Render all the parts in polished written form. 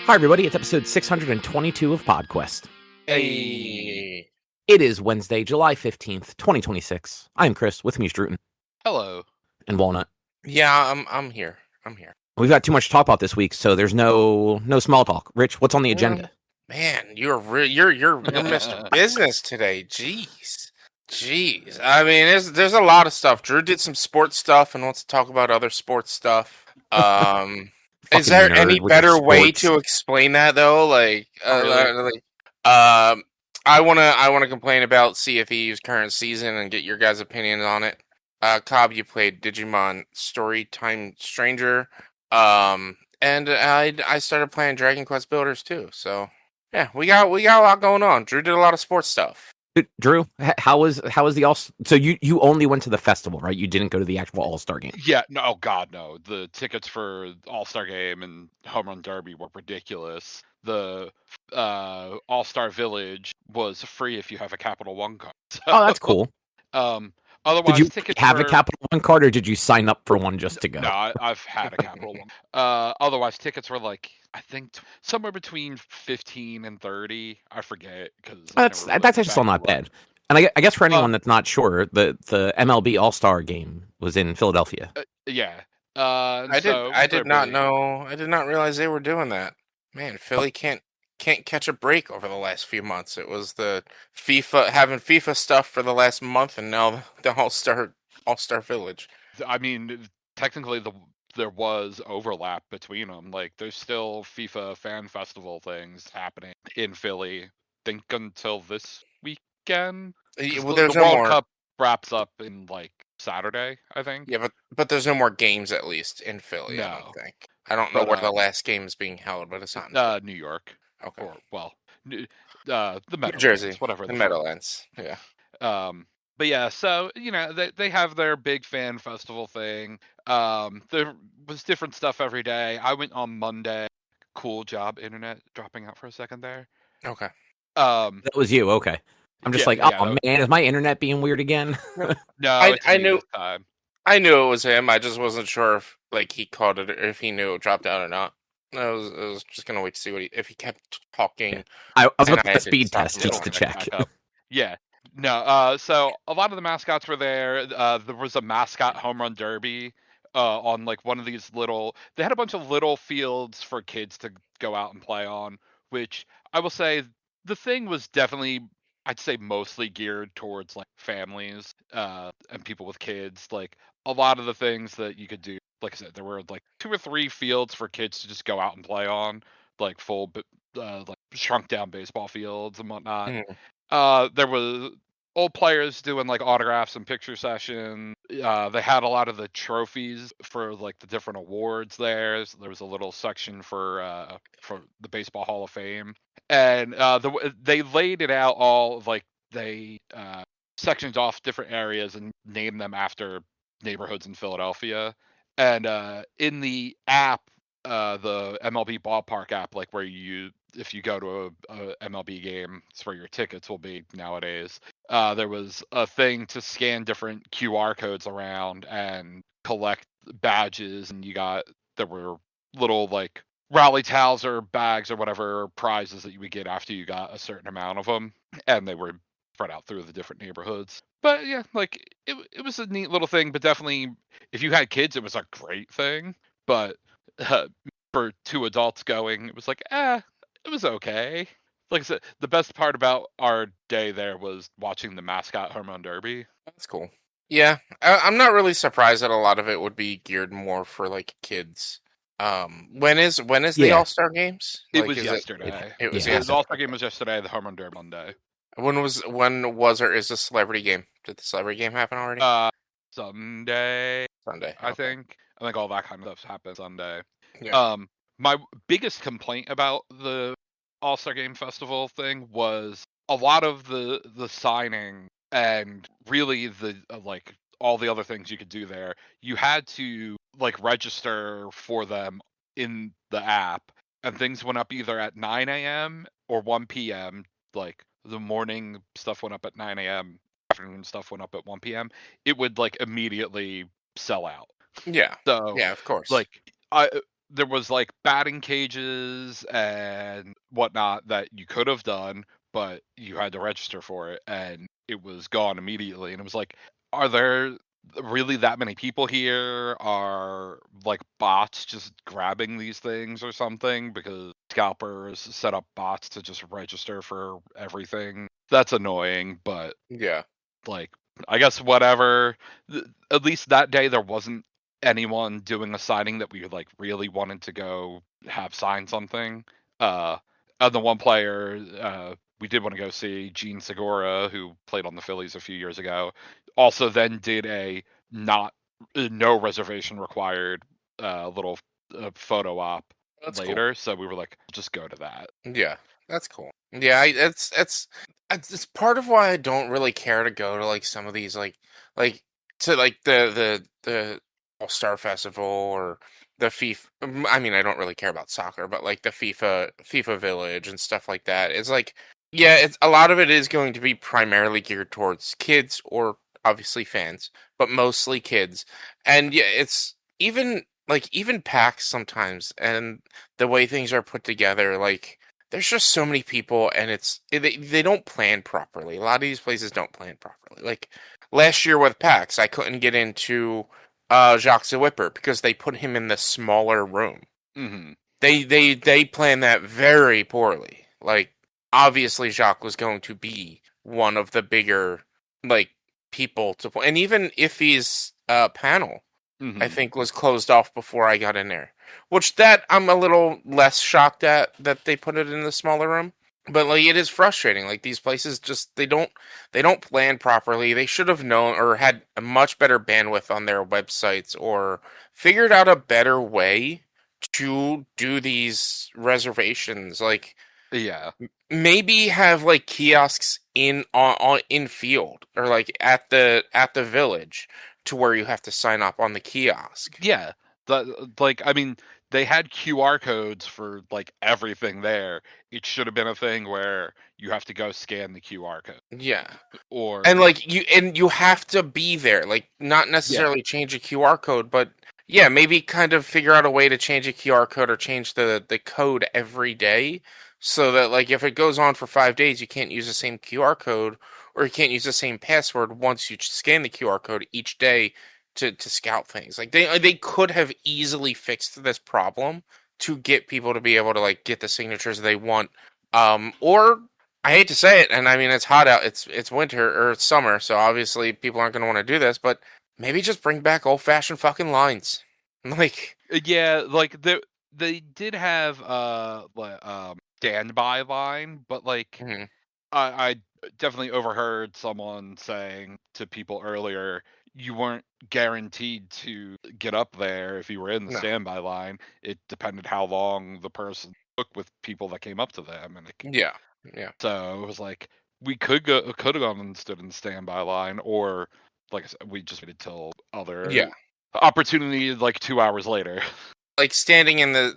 Hi, everybody. It's episode 622 of PodQuest. Hey. It is Wednesday, July 15th, 2026. I'm Chris. With me is Drootin. Hello. And Walnut. Yeah, I'm here. We've got too much to talk about this week, so there's no small talk. Rich, what's on the agenda? Man, you're Mr. Business today. Jeez. I mean, there's a lot of stuff. Drew did some sports stuff and wants to talk about other sports stuff. Is there any better way to explain that though? I wanna complain about Sea of Thieves current season and get your guys' opinion on it. Cobb, you played Digimon Story Time Stranger. And I started playing Dragon Quest Builders too. So yeah, we got a lot going on. Drew did a lot of sports stuff. Drew, how was the All-Star? So you only went to the festival, right? You didn't go to the actual All-Star game. Yeah, no, oh God, no. The tickets for All-Star game and Home Run Derby were ridiculous. The All-Star Village was free if you have a Capital One card. So, oh, that's cool. Otherwise, did you have a Capital One card, or did you sign up for one just to go? No, I've had a Capital One. Otherwise, tickets were like, I think somewhere between 15 and 30. I forget because that's actually still not bad. And I guess for anyone that's not sure, the MLB All-Star game was in Philadelphia. Yeah. I did not know. I did not realize they were doing that. Man, Philly can't catch a break over the last few months. It was the having FIFA stuff for the last month, and now the All-Star Village. I mean, technically there was overlap between them. Like, there's still FIFA fan festival things happening in Philly. I think until this weekend. Well, there's the no World more. Cup wraps up in like Saturday, I think. Yeah, but there's no more games at least in Philly. No. I don't think. I don't know where the last game is being held, but it's not New York. Okay. Or the Meadowlands, New Jersey, whatever. The Meadowlands. Yeah. But yeah, so they have their big fan festival thing. There was different stuff every day. I went on Monday. Cool job, internet dropping out for a second there. Okay. That was you. Okay. I'm just man, is my internet being weird again? No, I knew. I knew it was him. I just wasn't sure if he called it, or if he knew it dropped out or not. I was just gonna wait to see if he kept talking. Yeah. I was about to speed test just to check. Yeah. No. So a lot of the mascots were there. There was a mascot home run derby on like one of these little. They had a bunch of little fields for kids to go out and play on, which I will say the thing was definitely, I'd say, mostly geared towards like families and people with kids. Like a lot of the things that you could do, like I said, there were like 2 or 3 fields for kids to just go out and play on, like full, like shrunk down baseball fields and whatnot. There was old players doing like autographs and picture sessions. They had a lot of the trophies for like the different awards there. So there was a little section for the Baseball Hall of Fame, and they laid it out all like they sectioned off different areas and named them after neighborhoods in Philadelphia. And in the app, the MLB Ballpark app, like where if you go to a MLB game, it's where your tickets will be nowadays. There was a thing to scan different QR codes around and collect badges, and there were little like rally towels or bags or whatever prizes that you would get after you got a certain amount of them, and they were spread out through the different neighborhoods. But yeah, like it was a neat little thing, but definitely if you had kids, it was a great thing. But for 2 adults going, it was like, it was okay. Like I said, the best part about our day there was watching the mascot home run derby. That's cool. Yeah, I'm not really surprised that a lot of it would be geared more for like kids. When is the All-Star games? It was yesterday. It was yesterday. The All-Star game was yesterday. The home run derby Monday. When was or is the celebrity game? Did the celebrity game happen already? Sunday. I think all that kind of stuff happened Sunday. Yeah. My biggest complaint about the All-Star Game Festival thing was a lot of the signing and really the like all the other things you could do there. You had to like register for them in the app, and things went up either at 9 a.m. or 1 p.m. Like the morning stuff went up at 9 a.m. Afternoon stuff went up at 1 p.m. It would like immediately sell out. Yeah. So yeah, of course. Like there was like batting cages and whatnot that you could have done, but you had to register for it, and it was gone immediately. And it was like, are there really that many people here? Are like bots just grabbing these things or something? Because scalpers set up bots to just register for everything. That's annoying, but Yeah. like, I guess whatever. At least that day there wasn't anyone doing a signing that we like really wanted to go have sign something. And the one player we did want to go see, Gene Segura, who played on the Phillies a few years ago, also then did a not no reservation required little photo op That's cool. later. So we were like, just go to that. Yeah, that's cool. Yeah, it's part of why I don't really care to go to like some of these like to like the All-Star Festival or the FIFA. I mean, I don't really care about soccer, but like the FIFA Village and stuff like that. It's like, yeah, it's a lot of it is going to be primarily geared towards kids or obviously fans, but mostly kids. And yeah, it's even PAX sometimes, and the way things are put together, like there's just so many people, and they don't plan properly. A lot of these places don't plan properly. Like last year with PAX, I couldn't get into Jacques the Whipper because they put him in the smaller room. Mm-hmm. They planned that very poorly. Like obviously Jacques was going to be one of the bigger like people to play, and even Iffy's panel Mm-hmm. I think was closed off before I got in there. Which that I'm a little less shocked at that they put it in the smaller room. But like it is frustrating. Like these places just they don't plan properly. They should have known or had a much better bandwidth on their websites or figured out a better way to do these reservations. Like Yeah. maybe have like kiosks in field or like at the village to where you have to sign up on the kiosk. Yeah, like I mean, they had QR codes for like everything there. It should have been a thing where you have to go scan the QR code, Yeah. And or like you have to be there. Like not yeah, necessarily change a QR code, but yeah, maybe kind of figure out a way to change a QR code or change the code every day so that like if it goes on for 5 days, you can't use the same QR code or you can't use the same password once you scan the QR code each day to scout things. Like they could have easily fixed this problem to get people to be able to like get the signatures they want. Or I hate to say it, and I mean it's hot out. It's winter or it's summer, so obviously people aren't going to want to do this. But maybe just bring back old fashioned fucking lines. Like, yeah, like they did have standby line, but like mhm, I definitely overheard someone saying to people earlier, you weren't guaranteed to get up there if you were in the no, standby line. It depended how long the person took with people that came up to them, and yeah, yeah, so it was like we could have gone and stood in the standby line, or like I said, we just waited till other yeah. opportunity like 2 hours later. Like standing in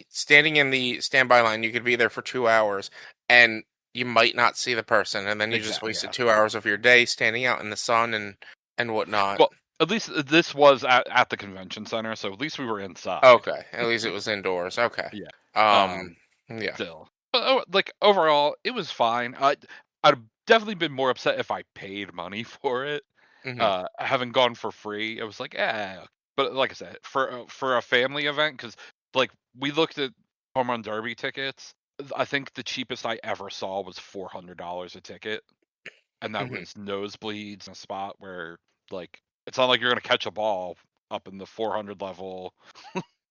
standing in the standby line, you could be there for 2 hours, and you might not see the person, and then you just Exactly. wasted Yeah. 2 hours of your day standing out in the sun and whatnot. Well, at least this was at the convention center, so at least we were inside. Okay, at least it was indoors. Okay, Yeah. um, yeah, Still, but like overall, it was fine. I'd definitely been more upset if I paid money for it. hmm Having gone for free, I was like, eh. But like I said, for a family event, because like we looked at home run derby tickets. I think the cheapest I ever saw was $400 a ticket, and that hmm was nosebleeds in a spot where like it's not like you're gonna catch a ball up in the 400 level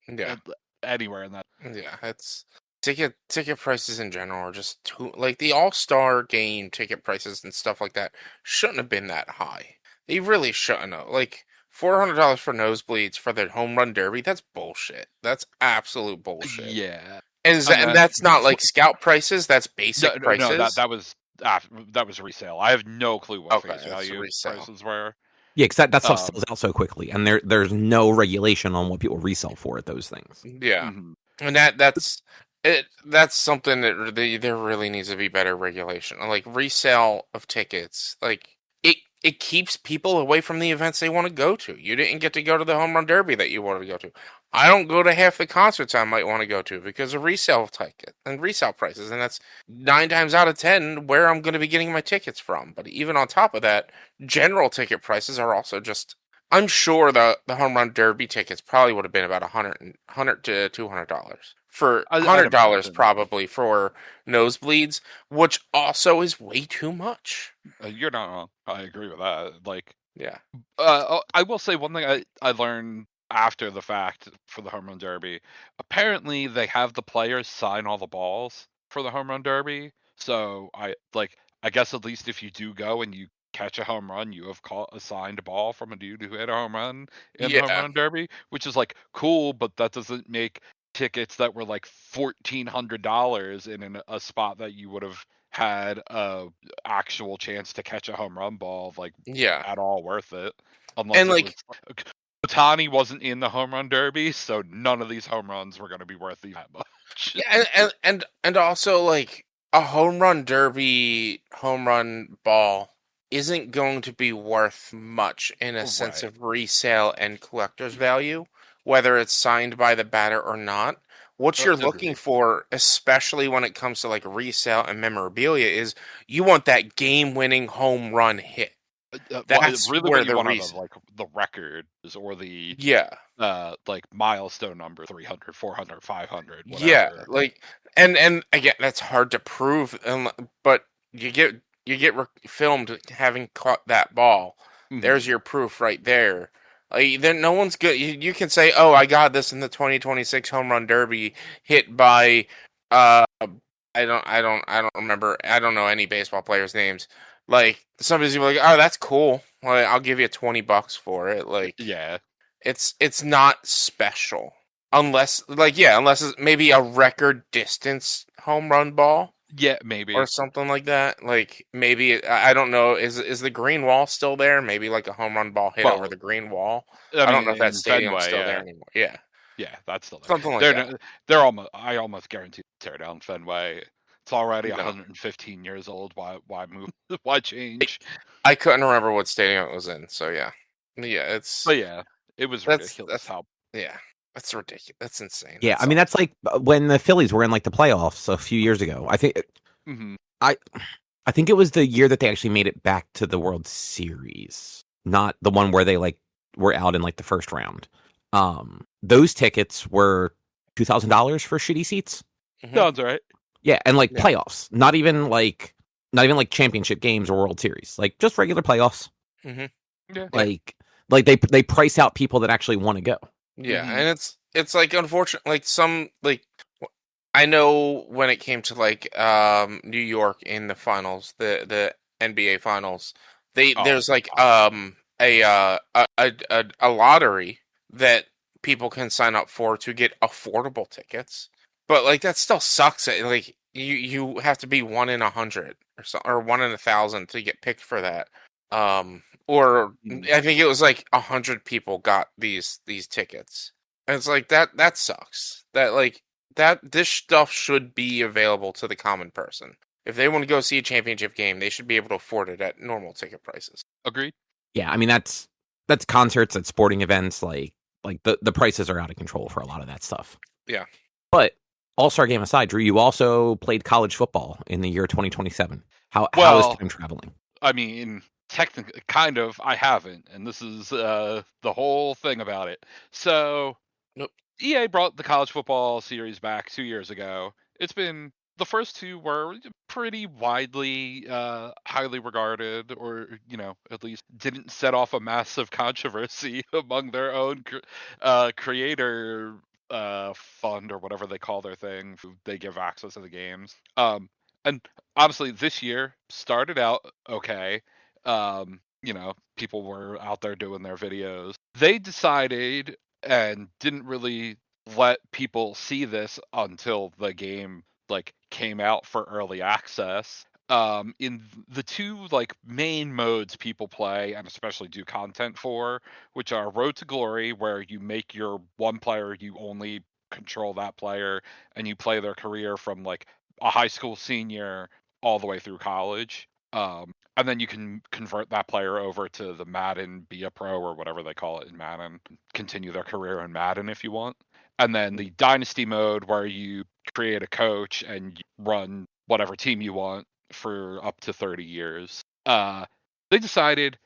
yeah. uh, anywhere in that. Yeah, it's ticket prices in general are just too like the All-Star game ticket prices and stuff like that shouldn't have been that high. They really shouldn't have. Like $400 for nosebleeds for the home run derby, that's bullshit. That's absolute bullshit. Yeah, and And then that's not like scout prices, that's basic no, prices. that was resale. I have no clue what Okay, face that's a value resale. prices were. Yeah, because that stuff Um, sells out so quickly, and there's no regulation on what people resell for at those things. Yeah. mhm. And that's it. That's something that there really needs to be better regulation. Like resale of tickets, like it it keeps people away from the events they want to go to. You didn't get to go to the home run derby that you wanted to go to. I don't go to half the concerts I might want to go to because of resale ticket and resale prices, and that's 9 times out of 10 where I'm going to be getting my tickets from. But even on top of that, general ticket prices are also just. I'm sure the home run derby tickets probably would have been about $100 to $200 for I'd $100 imagine. probably for nosebleeds, which also is way too much. You're not wrong. I agree with that. Like, Yeah. I will say one thing I learned after the fact for the home run derby. Apparently, they have the players sign all the balls for the home run derby. So I guess at least if you do go and you catch a home run, you have caught a signed ball from a dude who hit a home run in the home Yeah. run derby, which is like cool, but that doesn't make tickets that were like $1,400 a spot that you would have had a actual chance to catch a home run ball like Yeah. at all worth it, unless And it was like Otani wasn't in the home run derby, so none of these home runs were going to be worth that much. yeah, and also like a home run derby home run ball isn't going to be worth much in a sense Right. of resale and collector's value, whether it's signed by the batter or not. What you're looking Agreed. for, especially when it comes to like resale and memorabilia, is you want that game-winning home run hit. That's Really, where what you the want are the reason. the records or the Yeah. like milestone number 300, 400, 500, Yeah, whatever. like and again, that's hard to prove, but filmed having caught that ball. There's Mhm. your proof right there. Like, then no one's good. You can say, "Oh, I got this in the 2026 home run derby, hit by I don't remember. I don't know any baseball players' names." Like somebody's gonna be like, "Oh, that's cool. Like, I'll give you $20 for it." Like Yeah. it's not special unless unless it's maybe a record distance home run ball Yeah, or maybe. something like that. Like maybe I don't know, is the green wall still there? Maybe like a home run ball hit over Well, the green wall. I I don't mean, know if that in stadium's Fenway, still there yeah. anymore. Yeah, Yeah, that's still there. something like They're that. no- they're almost I almost guarantee tear down Fenway. It's already No, 115 years old. Why move? Why change? I couldn't remember what stadium it was in. So yeah, But yeah, it was ridiculous that's how. yeah, that's ridiculous. That's insane. Yeah, That I mean sucks. that's like when the Phillies were in like the playoffs a few years ago. Mhm. I I think it was the year that they actually made it back to the World Series, not the one where they like were out in like the first round. Those tickets were $2,000 for shitty seats. Hmm. Sounds right. Yeah, and like Yeah. playoffs, not even like championship games or World Series, like just regular playoffs. Hmm. Yeah. Yeah. Like they price out people that actually want to go. Yeah, Mhm. and it's like unfortunate. Like some like I know when it came to like New York in the finals, the NBA finals, Oh, there's like God. a lottery that people can sign up for to get affordable tickets. But like that still sucks. Like you have to be 1 in 100 or so, or 1 in 1,000 to get picked for that. Or Mhm. I think it was like 100 people got these tickets. And it's like that sucks. That like that this stuff should be available to the common person. If they want to go see a championship game, they should be able to afford it at normal ticket prices. Agreed. Yeah, I mean that's concerts, at sporting events, like the prices are out of control for a lot of that stuff. Yeah. But All-Star game aside, Drew, you also played college football in the year 2027. How is Well, time traveling? I mean, technically, kind of. I haven't, and this is the whole thing about it. So Nope. EA brought the college football series back 2 years ago. It's been the first two were pretty widely highly regarded, or at least didn't set off a massive controversy among their own creator fund or whatever they call their thing. They give access to the games. And obviously this year started out okay. People were out there doing their videos. They decided and didn't really let people see this until the game like came out for early access. In the two like main modes people play and especially do content for, which are Road to Glory, where you make your one player, you only control that player, and you play their career from like a high school senior all the way through college. and then you can convert that player over to the Madden, be a pro or whatever they call it in Madden, continue their career in Madden if you want. And then the Dynasty mode where you create a coach and you run whatever team you want for up to 30 years. They decided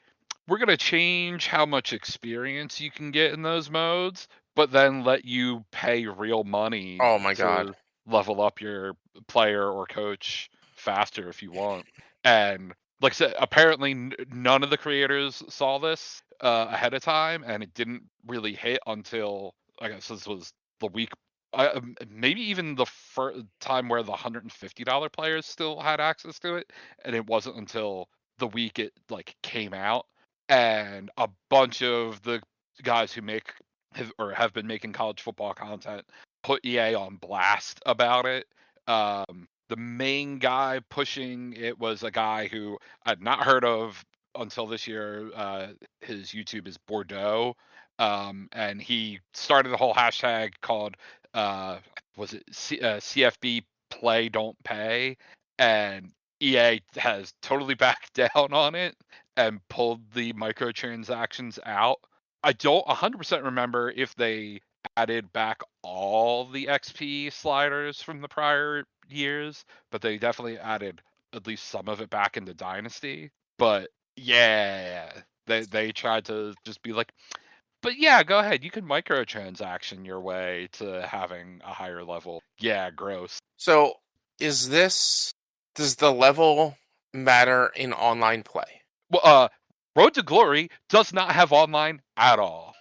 we're going to change how much experience you can get in those modes, but then let you pay real money Oh my to god. level up your player or coach faster if you want. And like I said, apparently none of the creators saw this ahead of time, and it didn't really hit until, I guess this was the week, maybe even the first time where the $150 players still had access to it, and it wasn't until the week it like came out, and a bunch of the guys who have been making college football content put EA on blast about it. The main guy pushing it was a guy who I'd not heard of until this year. His YouTube is Bordeaux, and he started a whole hashtag called was it CFB Play Don't Pay, and EA has totally backed down on it and pulled the microtransactions out. I don't 100% remember if they added back all the XP sliders from the prior years, but they definitely added at least some of it back into Dynasty. But yeah, they tried to just be like, but yeah, go ahead. You can microtransaction your way to having a higher level. Yeah, gross. So, does the level matter in online play? Well, Road to Glory does not have online at all.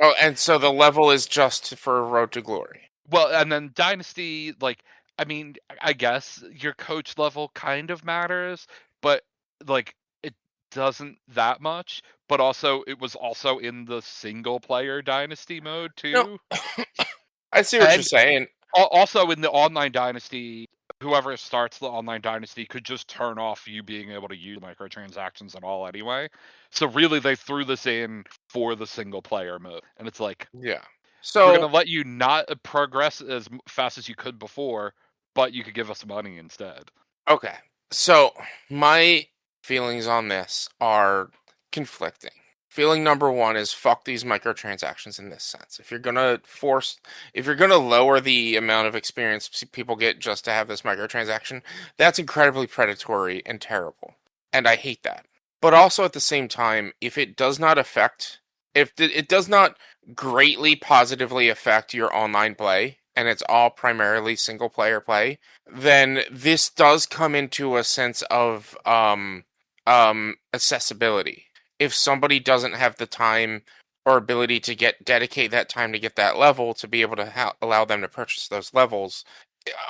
Oh, and so the level is just for Road to Glory. Well, and then Dynasty, like, I mean, I guess your coach level kind of matters, but like it doesn't that much. But also, it was also in the single player Dynasty mode No, too. I see what you're And saying. also in the online Dynasty, whoever starts the online Dynasty could just turn off you being able to use microtransactions at all anyway. So really, they threw this in for the single player mode, and it's like, Yeah. we're So, gonna let you not progress as fast as you could before, but you could give us money instead. okay. So, my feelings on this are conflicting. Feeling number one is fuck these microtransactions in this sense. If you're gonna lower the amount of experience people get just to have this microtransaction, that's incredibly predatory and terrible. And I hate that. But also at the same time, if it does not it does not greatly positively affect your online play, and it's all primarily single player play, then this does come into a sense of accessibility. If somebody doesn't have the time or ability to dedicate that time to get that level, to be able to allow them to purchase those levels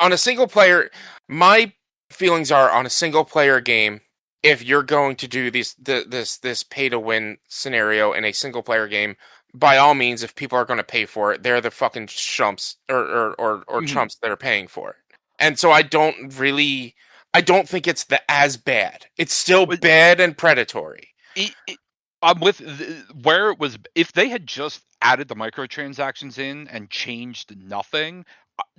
on a single player, my feelings are on a single player game. If you're going to do this pay to win scenario in a single player game, by all means, if people are going to pay for it, they're the fucking chumps or chumps that are paying for it. And so I don't think it's as bad. It's still But bad and predatory. I'm with where it was. If they had just added the microtransactions in and changed nothing,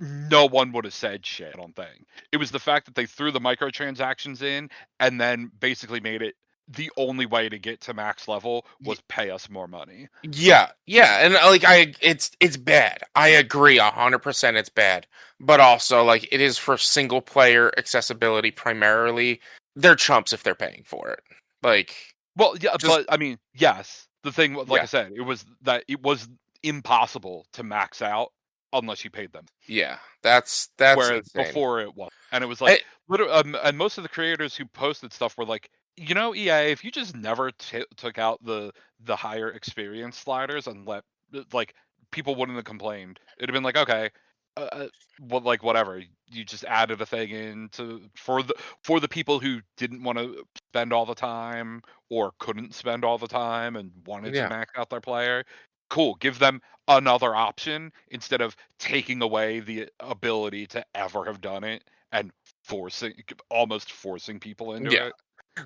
no one would have said shit. I don't think it was the fact that they threw the microtransactions in and then basically made it the only way to get to max level was pay us more money. Yeah, and like it's bad. I agree 100% it's bad. But also like it is for single player accessibility primarily. They're chumps if they're paying for it. Like, well, yeah, just, but I mean, yes. The thing, like yeah. I said, it was impossible to max out unless you paid them. Yeah, that's Whereas insane. before it was, and it was like, and most of the creators who posted stuff were like, EA, if you just never took out the higher experience sliders and let like people wouldn't have complained. It'd have been like, okay, well, like whatever. You just added a thing in for the people who didn't want to spend all the time or couldn't spend all the time and wanted to Yeah. max out their player. Cool, give them another option instead of taking away the ability to ever have done it and almost forcing people into it.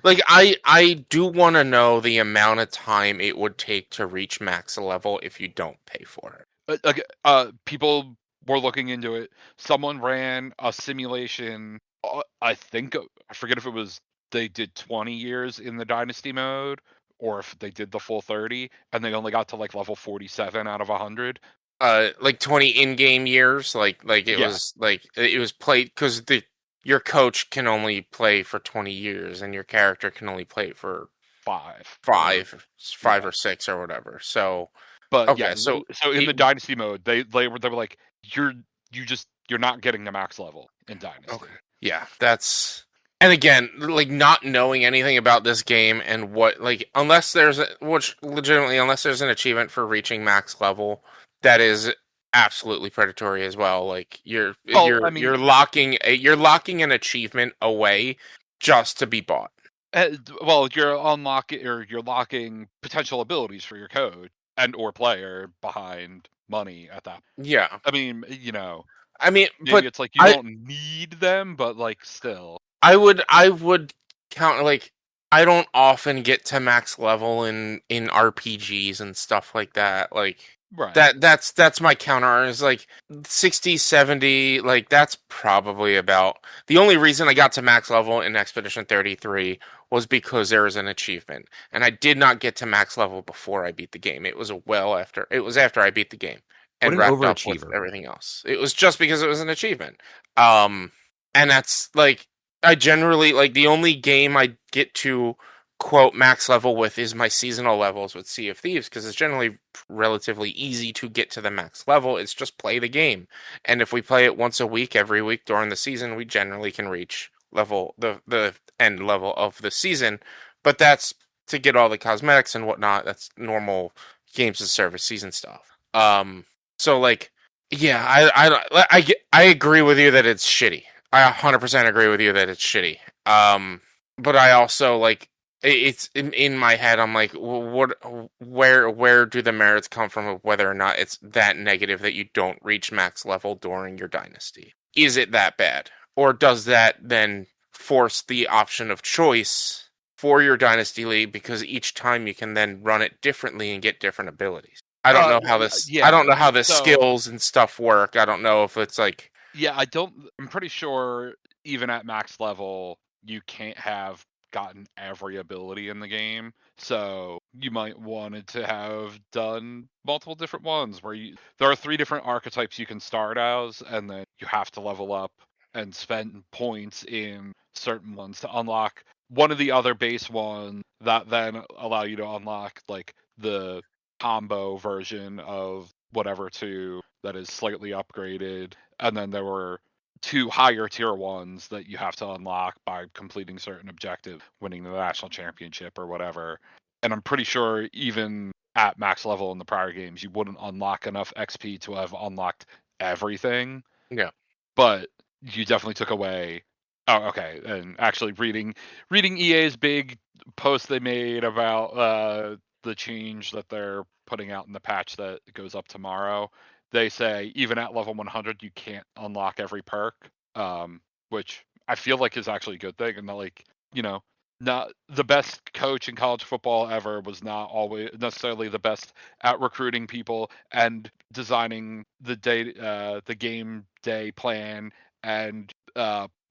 Like I do want to know the amount of time it would take to reach max level if you don't pay for it. People were looking into it. Someone ran a simulation. I think I forget if it was they did 20 years in the Dynasty mode, or if they did the full 30 and they only got to like level 47 out of 100. Like 20 in-game years, like it Yeah. was played because your coach can only play for 20 years and your character can only play for 5 5 or 6 or whatever. So But okay, yeah, so in the Dynasty mode, they were like, you're not getting the max level in Dynasty. Okay. Yeah, that's, and again, like not knowing anything about this game and what, like, unless there's unless there's an achievement for reaching max level, that is absolutely predatory as well. Like you're locking an achievement away just to be bought. Well, you're locking potential abilities for your code and or player behind money at that. Yeah, I mean, maybe but it's like you don't need them, but like still. I would count, like, I don't often get to max level in RPGs and stuff like that. Like right. That's my counter is like 60, 70, like that's probably about the only reason I got to max level in Expedition 33 was because there was an achievement. And I did not get to max level before I beat the game. It was after I beat the game and wrapped up with everything else. It was just because it was an achievement. And that's like, I generally, like, the only game I get to quote max level with is my seasonal levels with Sea of Thieves, because it's generally relatively easy to get to the max level. It's just play the game, and if we play it once a week, every week during the season, we generally can reach the end level of the season. But that's to get all the cosmetics and whatnot. That's normal games as service season stuff. So like, yeah, I agree with you that it's shitty. I 100% agree with you that it's shitty. But I also, like, it's in my head. I'm like, where do the merits come from of whether or not it's that negative that you don't reach max level during your dynasty? Is it that bad, or does that then force the option of choice for your dynasty league, because each time you can then run it differently and get different abilities? I don't know how this. Yeah. I don't know how the skills and stuff work. I don't know if it's like. Yeah, I'm pretty sure even at max level, you can't have gotten every ability in the game. So you might wanted to have done multiple different ones where there are 3 different archetypes you can start as, and then you have to level up and spend points in certain ones to unlock one of the other base ones that then allow you to unlock like the combo version of whatever that is slightly upgraded. And then there were 2 higher tier ones that you have to unlock by completing certain objectives, winning the national championship or whatever. And I'm pretty sure even at max level in the prior games, you wouldn't unlock enough XP to have unlocked everything. Yeah. But you definitely took away. Oh, okay. And actually reading EA's big post they made about the change that they're putting out in the patch that goes up tomorrow, they say even at level 100 you can't unlock every perk, which I feel like is actually a good thing. And like, not the best coach in college football ever was not always necessarily the best at recruiting people and designing the game day plan and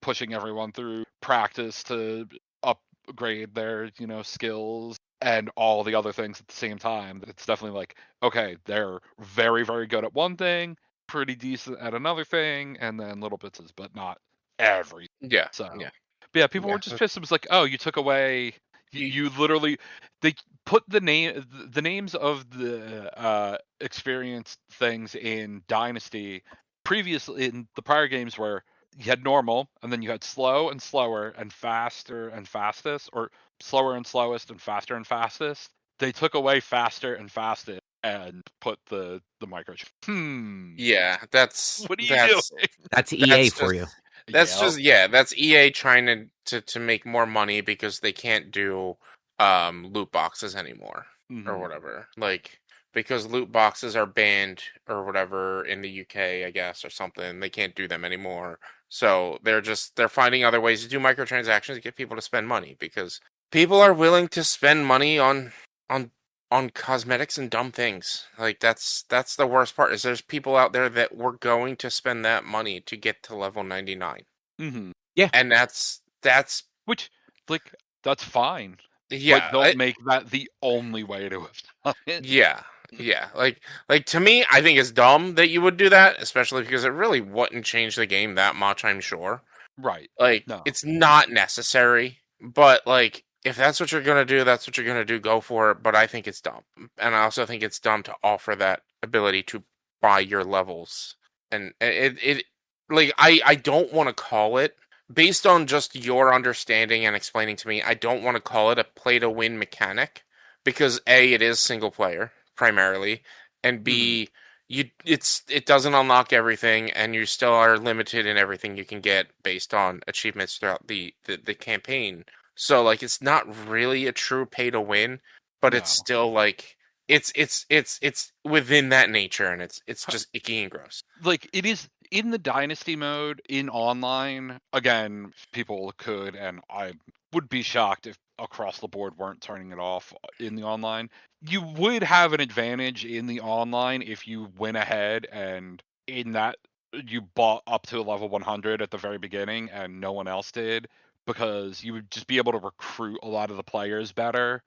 pushing everyone through practice to upgrade their skills and all the other things at the same time. It's definitely like, okay, they're very, very good at one thing, pretty decent at another thing, and then little bits, but not every. Yeah. So, yeah. But yeah, people were just pissed. It was like, oh, you took away. You literally, they put the names of the experienced things in Dynasty previously in the prior games where you had normal, and then you had slow and slower and faster and fastest, or slower and slowest and fastest. They took away faster and fastest and put the micro. Yeah, that's what are you doing? That's EA for you. That's EA trying to make more money because they can't do loot boxes anymore or whatever. Like, because loot boxes are banned or whatever in the UK, I guess, or something. They can't do them anymore. So they're finding other ways to do microtransactions to get people to spend money, because people are willing to spend money on cosmetics and dumb things. Like, that's the worst part, is there's people out there that were going to spend that money to get to level 99. Mm-hmm. Yeah. And that's which like, that's fine. Yeah, But don't make that the only way to have done it. yeah. Like to me, I think it's dumb that you would do that, especially because it really wouldn't change the game that much, I'm sure. Right. Like, No. it's not necessary, but like, if that's what you're gonna do, that's what you're gonna do. Go for it. But I think it's dumb, and I also think it's dumb to offer that ability to buy your levels. And it like I don't want to call it based on just your understanding and explaining to me. I don't want to call it a play to win mechanic because A, it is single player primarily, and B, it doesn't unlock everything, and you still are limited in everything you can get based on achievements throughout the campaign. So like it's not really a true pay to win, but it's No. still like it's within that nature, and it's just icky and gross. Like, it is in the Dynasty mode in online. Again, people could, and I would be shocked if across the board weren't turning it off in the online. You would have an advantage in the online if you went ahead and in that you bought up to level 100 at the very beginning and no one else did, because you would just be able to recruit a lot of the players better.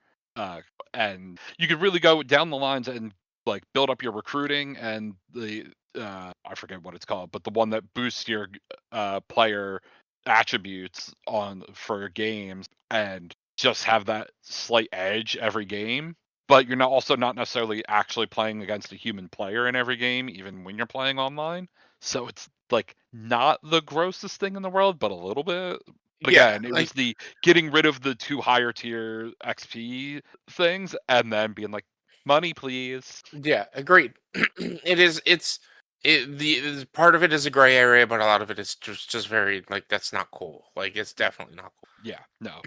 And you could really go down the lines and like build up your recruiting and the I forget what it's called, but the one that boosts your player attributes on for games, and just have that slight edge every game. But you're also not necessarily actually playing against a human player in every game, even when you're playing online. So it's like not the grossest thing in the world, but a little bit. But Yeah, again, it like was the getting rid of the 2 higher tier XP things and then being like, money, please. yeah, agreed. The part of it is a gray area, but a lot of it is just very like that's not cool. Like it's definitely not cool. Yeah, no.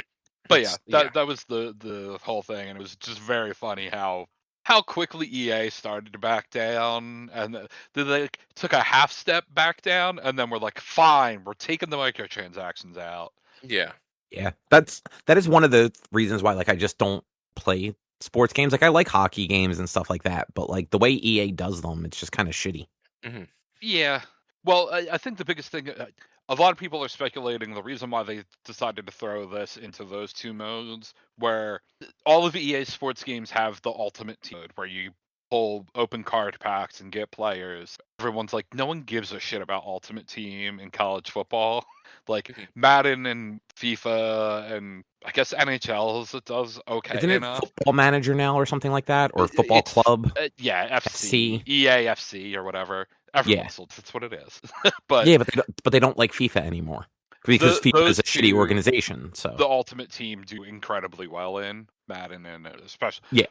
But yeah, Yeah. that was the whole thing, and it was just very funny how quickly EA started to back down, and they like, took a half step back down, and then we're like, fine, we're taking the microtransactions out. Yeah. Yeah, that is one of the reasons why like I just don't play sports games. Like I like hockey games and stuff like that, but like the way EA does them, it's just kind of shitty. Mm-hmm. Yeah. Well, I think the biggest thing, a lot of people are speculating the reason why they decided to throw this into those 2 modes, where all of EA sports games have the ultimate team mode, where you pull open card packs and get players. Everyone's like, no one gives a shit about Ultimate Team in college football. Like Mhm. Madden and FIFA and I guess NHL it does okay Isn't it enough. Football Manager now or something like that, or Football It's Club? yeah, FC. EA FC or whatever. Everyone still, that's what it is. But Yeah, but they don't like FIFA anymore because FIFA is those a shitty 2, organization. So the Ultimate Team do incredibly well in Madden and especially yeah,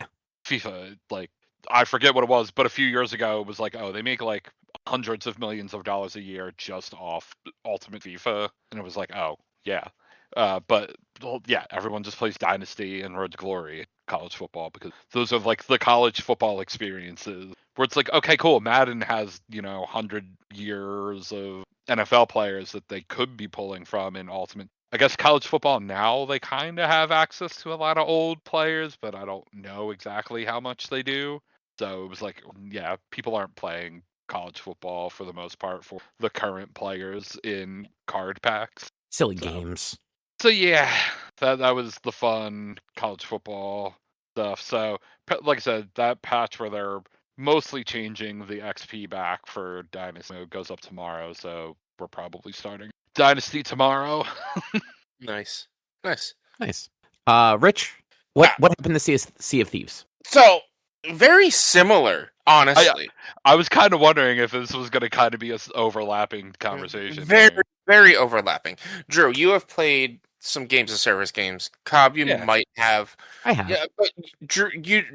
FIFA. Like I forget what it was, but a few years ago it was like, oh, they make like hundreds of millions of dollars a year just off Ultimate FIFA, and it was like, oh yeah. But well, yeah, everyone just plays Dynasty and Road to Glory college football because those are like the college football experiences where it's like, okay, cool. Madden has 100 years of NFL players that they could be pulling from in Ultimate. I guess college football now they kind of have access to a lot of old players, but I don't know exactly how much they do. So it was like, yeah, people aren't playing college football for the most part for the current players in card packs. silly games. So yeah, that was the fun college football stuff. So like I said, that patch where they're mostly changing the XP back for Dynasty goes up tomorrow. So we're probably starting Dynasty tomorrow. Nice. Rich, what happened to Sea of Thieves? So very similar, honestly. I was kind of wondering if this was going to kind of be a overlapping conversation. Very overlapping. Drew, you have played some games of service games. Cobb, you might have. I have. Yeah, but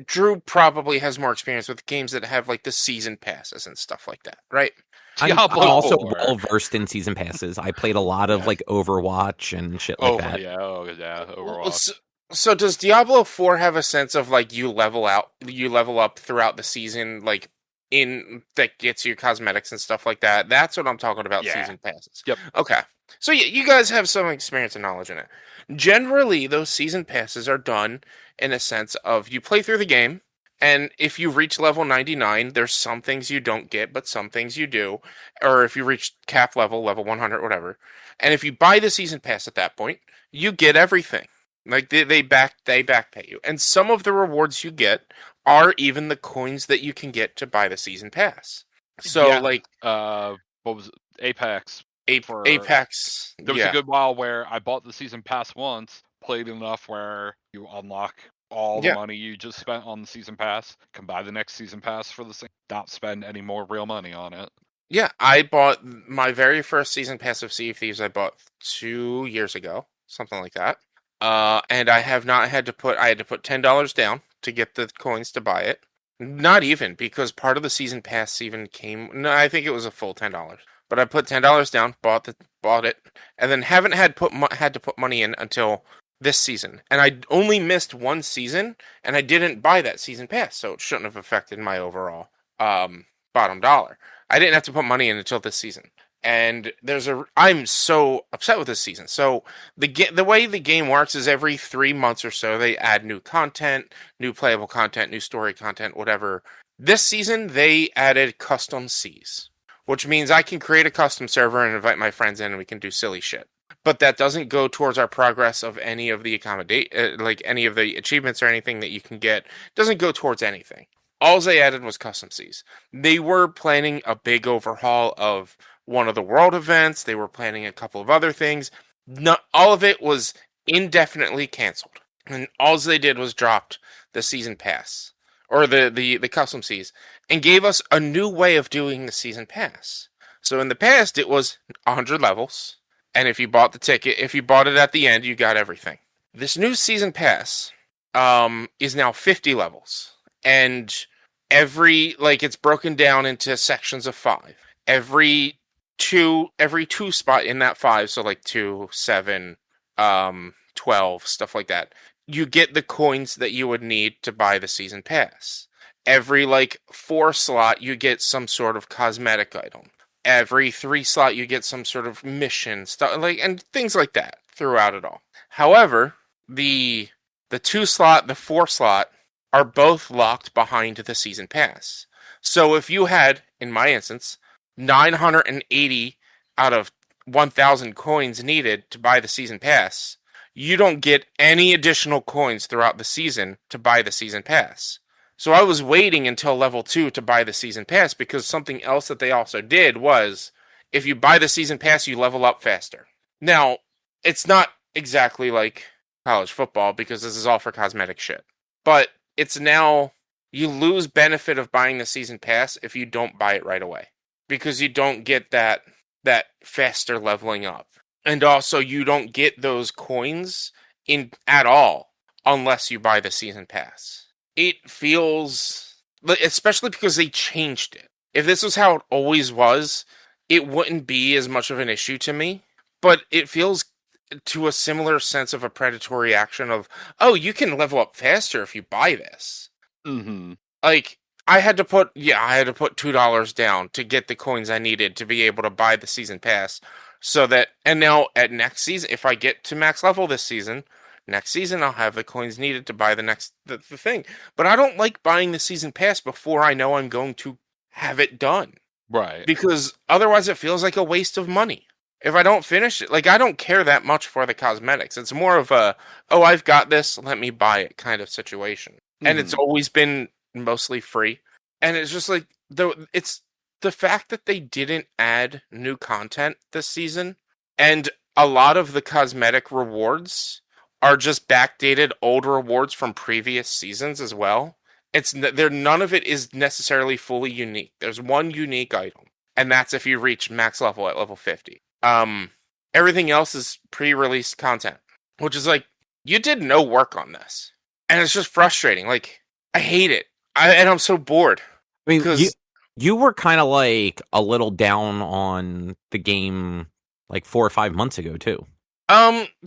Drew probably has more experience with games that have like the season passes and stuff like that, right? I'm also well versed in season passes. I played a lot of like Overwatch and shit like that. Yeah, Overwatch. So does Diablo 4 have a sense of like you level up throughout the season, like that gets you cosmetics and stuff like that? That's what I'm talking about. Yeah. Season passes. Yep. Okay. So yeah, you guys have some experience and knowledge in it. Generally, those season passes are done in a sense of you play through the game, and if you reach level 99, there's some things you don't get, but some things you do. Or if you reach cap level 100, whatever. And if you buy the season pass at that point, you get everything. Like they back pay you, and some of the rewards you get are even the coins that you can get to buy the season pass. So Yeah. like What was it? Apex? Apex, There was a yeah, good while where I bought the season pass once, played enough where you unlock all the yeah, money you just spent on the season pass, can buy the next season pass for the same, not spend any more real money on it. yeah. I bought my very first season pass of Sea of Thieves. I bought 2 years ago, something like that. And I have not had to put. I had to put $10 down to get the coins to buy it. Not even because part of the season pass even came. No, I think it was a full $10. But I put $10 down, bought it, and then haven't had to put money in until this season. And I only missed one season, and I didn't buy that season pass, so it shouldn't have affected my overall bottom dollar. I didn't have to put money in until this season. And I'm so upset with this season. So the way the game works is every 3 months or so they add new content, new playable content, new story content, whatever. This season they added custom seas, which means I can create a custom server and invite my friends in, and we can do silly shit. But that doesn't go towards our progress of any of the like any of the achievements or anything that you can get. It doesn't go towards anything. All they added was custom seas. They were planning a big overhaul of one of the world events. They were planning a couple of other things. Not all of it was indefinitely canceled, and all they did was dropped the season pass or the custom seas and gave us a new way of doing the season pass. So in the past, it was 100 levels, and if you bought the ticket, if you bought it at the end, you got everything. This new season pass is now 50 levels, and it's broken down into sections of 5. Every two spot in that 5, so like 2, 7, 12, stuff like that, you get the coins that you would need to buy the season pass. Every 4 slot, you get some sort of cosmetic item. Every 3 slot, you get some sort of mission stuff, and things like that throughout it all. However, the 2 slot, the 4 slot are both locked behind the season pass. So if you had, in my instance, 980 out of 1,000 coins needed to buy the season pass, you don't get any additional coins throughout the season to buy the season pass. So I was waiting until level 2 to buy the season pass because something else that they also did was if you buy the season pass, you level up faster. Now, it's not exactly like college football because this is all for cosmetic shit. But it's now you lose benefit of buying the season pass if you don't buy it right away because you don't get that faster leveling up. And also you don't get those coins in at all unless you buy the season pass. It feels, especially because they changed it. If this was how it always was, it wouldn't be as much of an issue to me. But it feels to a similar sense of a predatory action of, oh, you can level up faster if you buy this. Mm-hmm. I had to put $2 down to get the coins I needed to be able to buy the season pass. So that, and now at next season, if I get to max level this season, next season I'll have the coins needed to buy the thing. But I don't like buying the season pass before I know I'm going to have it done. Right. Because otherwise it feels like a waste of money. If I don't finish it, I don't care that much for the cosmetics. It's more of a, oh, I've got this, let me buy it kind of situation. Mm-hmm. And it's always been mostly free. And it's just it's the fact that they didn't add new content this season, and a lot of the cosmetic rewards are just backdated old rewards from previous seasons as well. None of it is necessarily fully unique. There's one unique item, and that's if you reach max level at level 50. Everything else is pre-released content, which is you did no work on this, and it's just frustrating. I hate it, and I'm so bored. I mean, you were kind of a little down on the game 4 or 5 months ago too.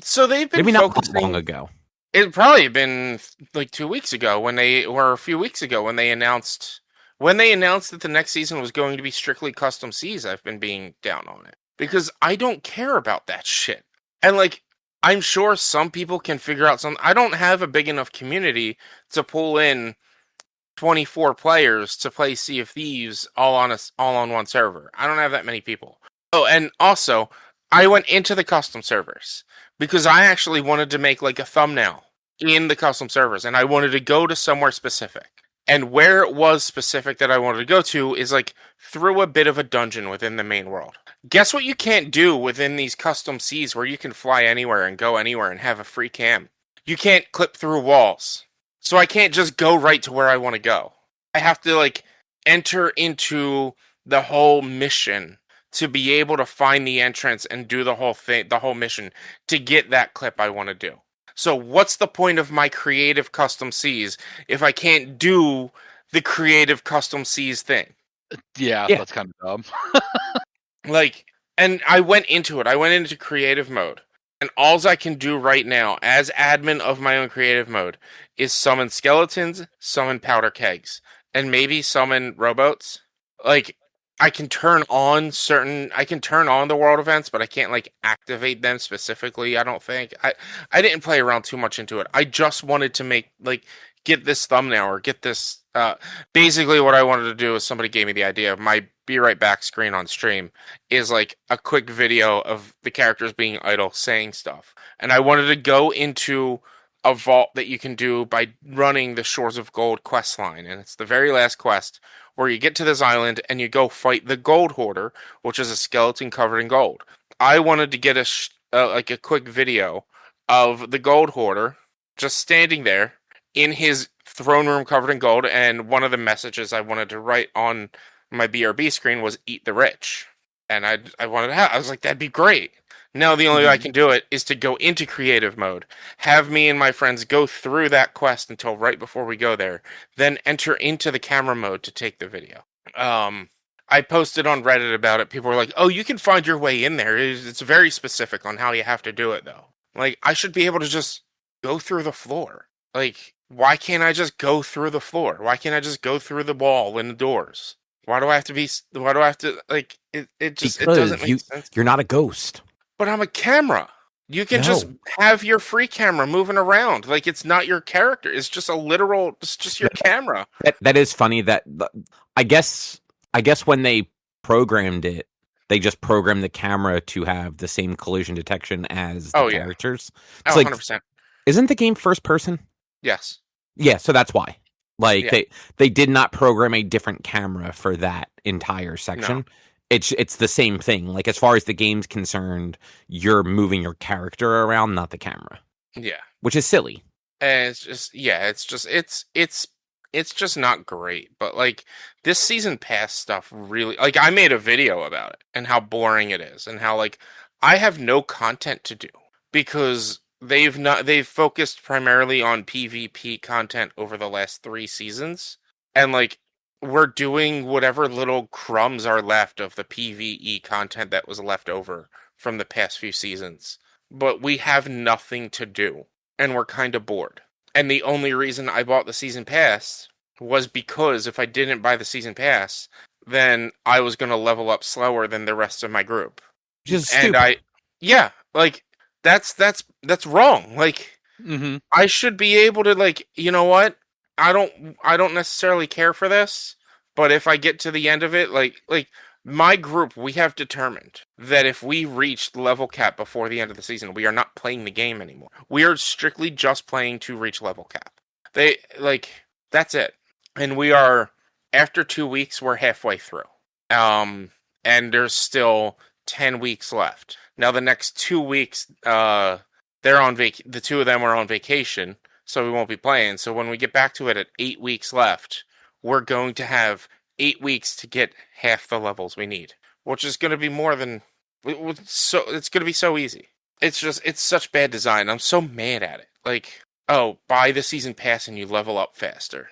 So they've been maybe not focusing, long ago. It probably been 2 weeks ago a few weeks ago when they announced that the next season was going to be strictly custom seas. I've been being down on it because I don't care about that shit. And I'm sure some people can figure out something. I don't have a big enough community to pull in 24 players to play Sea of Thieves all on one server. I don't have that many people. Oh, and also I went into the custom servers, because I actually wanted to make like a thumbnail in the custom servers, and I wanted to go to somewhere specific. And where it was specific that I wanted to go to is like through a bit of a dungeon within the main world. Guess what you can't do within these custom seas where you can fly anywhere and go anywhere and have a free cam? You can't clip through walls. So I can't just go right to where I want to go. I have to like enter into the whole mission to be able to find the entrance and do the whole thing, the whole mission to get that clip I want to do. So what's the point of my creative custom seas if I can't do the creative custom seas thing? Yeah, Yeah. that's kind of dumb. Like, and I went into it. I went into creative mode. And alls I can do right now, as admin of my own creative mode, is summon skeletons, summon powder kegs, and maybe summon rowboats. Like, I can turn on the world events, but I can't like activate them specifically, I don't think. I didn't play around too much into it. I just wanted to make like get this thumbnail or get this basically what I wanted to do is somebody gave me the idea of my be right back screen on stream is like a quick video of the characters being idle saying stuff. And I wanted to go into a vault that you can do by running the Shores of Gold quest line. And it's the very last quest where you get to this island and you go fight the Gold Hoarder, which is a skeleton covered in gold. I wanted to get like a quick video of the Gold Hoarder just standing there in his throne room covered in gold. And one of the messages I wanted to write on my BRB screen was "Eat the rich," and I wanted to have. I was like, that'd be great. Now the only way I can do it is to go into creative mode, have me and my friends go through that quest until right before we go there, then enter into the camera mode to take the video. I posted on Reddit about it. People were like, "Oh, you can find your way in there. It's very specific on how you have to do it, though." Like, I should be able to just go through the floor. Like, why can't I just go through the floor? Why can't I just go through the wall and the doors? Why do I have to be? Why do I have to like? It just Because it doesn't make sense. You're not a ghost. But I'm a camera. You can just have your free camera moving around. Like it's not your character. It's just a literal. It's just your camera. That is funny. I guess when they programmed it, they just programmed the camera to have the same collision detection as the characters. It's 100%. Isn't the game first person? Yes. Yeah, so that's why. Like they did not program a different camera for that entire section. No. It's the same thing. Like as far as the game's concerned, you're moving your character around, not the camera. Yeah. Which is silly. And it's just not great. But like this season pass stuff really like I made a video about it and how boring it is and how like I have no content to do because they've focused primarily on PvP content over the last 3 seasons. And like we're doing whatever little crumbs are left of the PvE content that was left over from the past few seasons. But we have nothing to do. And we're kind of bored. And the only reason I bought the season pass was because if I didn't buy the season pass, then I was going to level up slower than the rest of my group. Just stupid. That's wrong. Like, I should be able to like, you know what? I don't necessarily care for this, but if I get to the end of it, like my group, we have determined that if we reach the level cap before the end of the season, we are not playing the game anymore. We are strictly just playing to reach level cap. That's it. And we are, after 2 weeks, we're halfway through. And there's still 10 weeks left. Now the next 2 weeks, the two of them are on vacation, so we won't be playing. So when we get back to it at 8 weeks left, we're going to have 8 weeks to get half the levels we need, which is going to be more than so. It's going to be so easy. It's such bad design. I'm so mad at it. Like, oh, buy the season pass and you level up faster.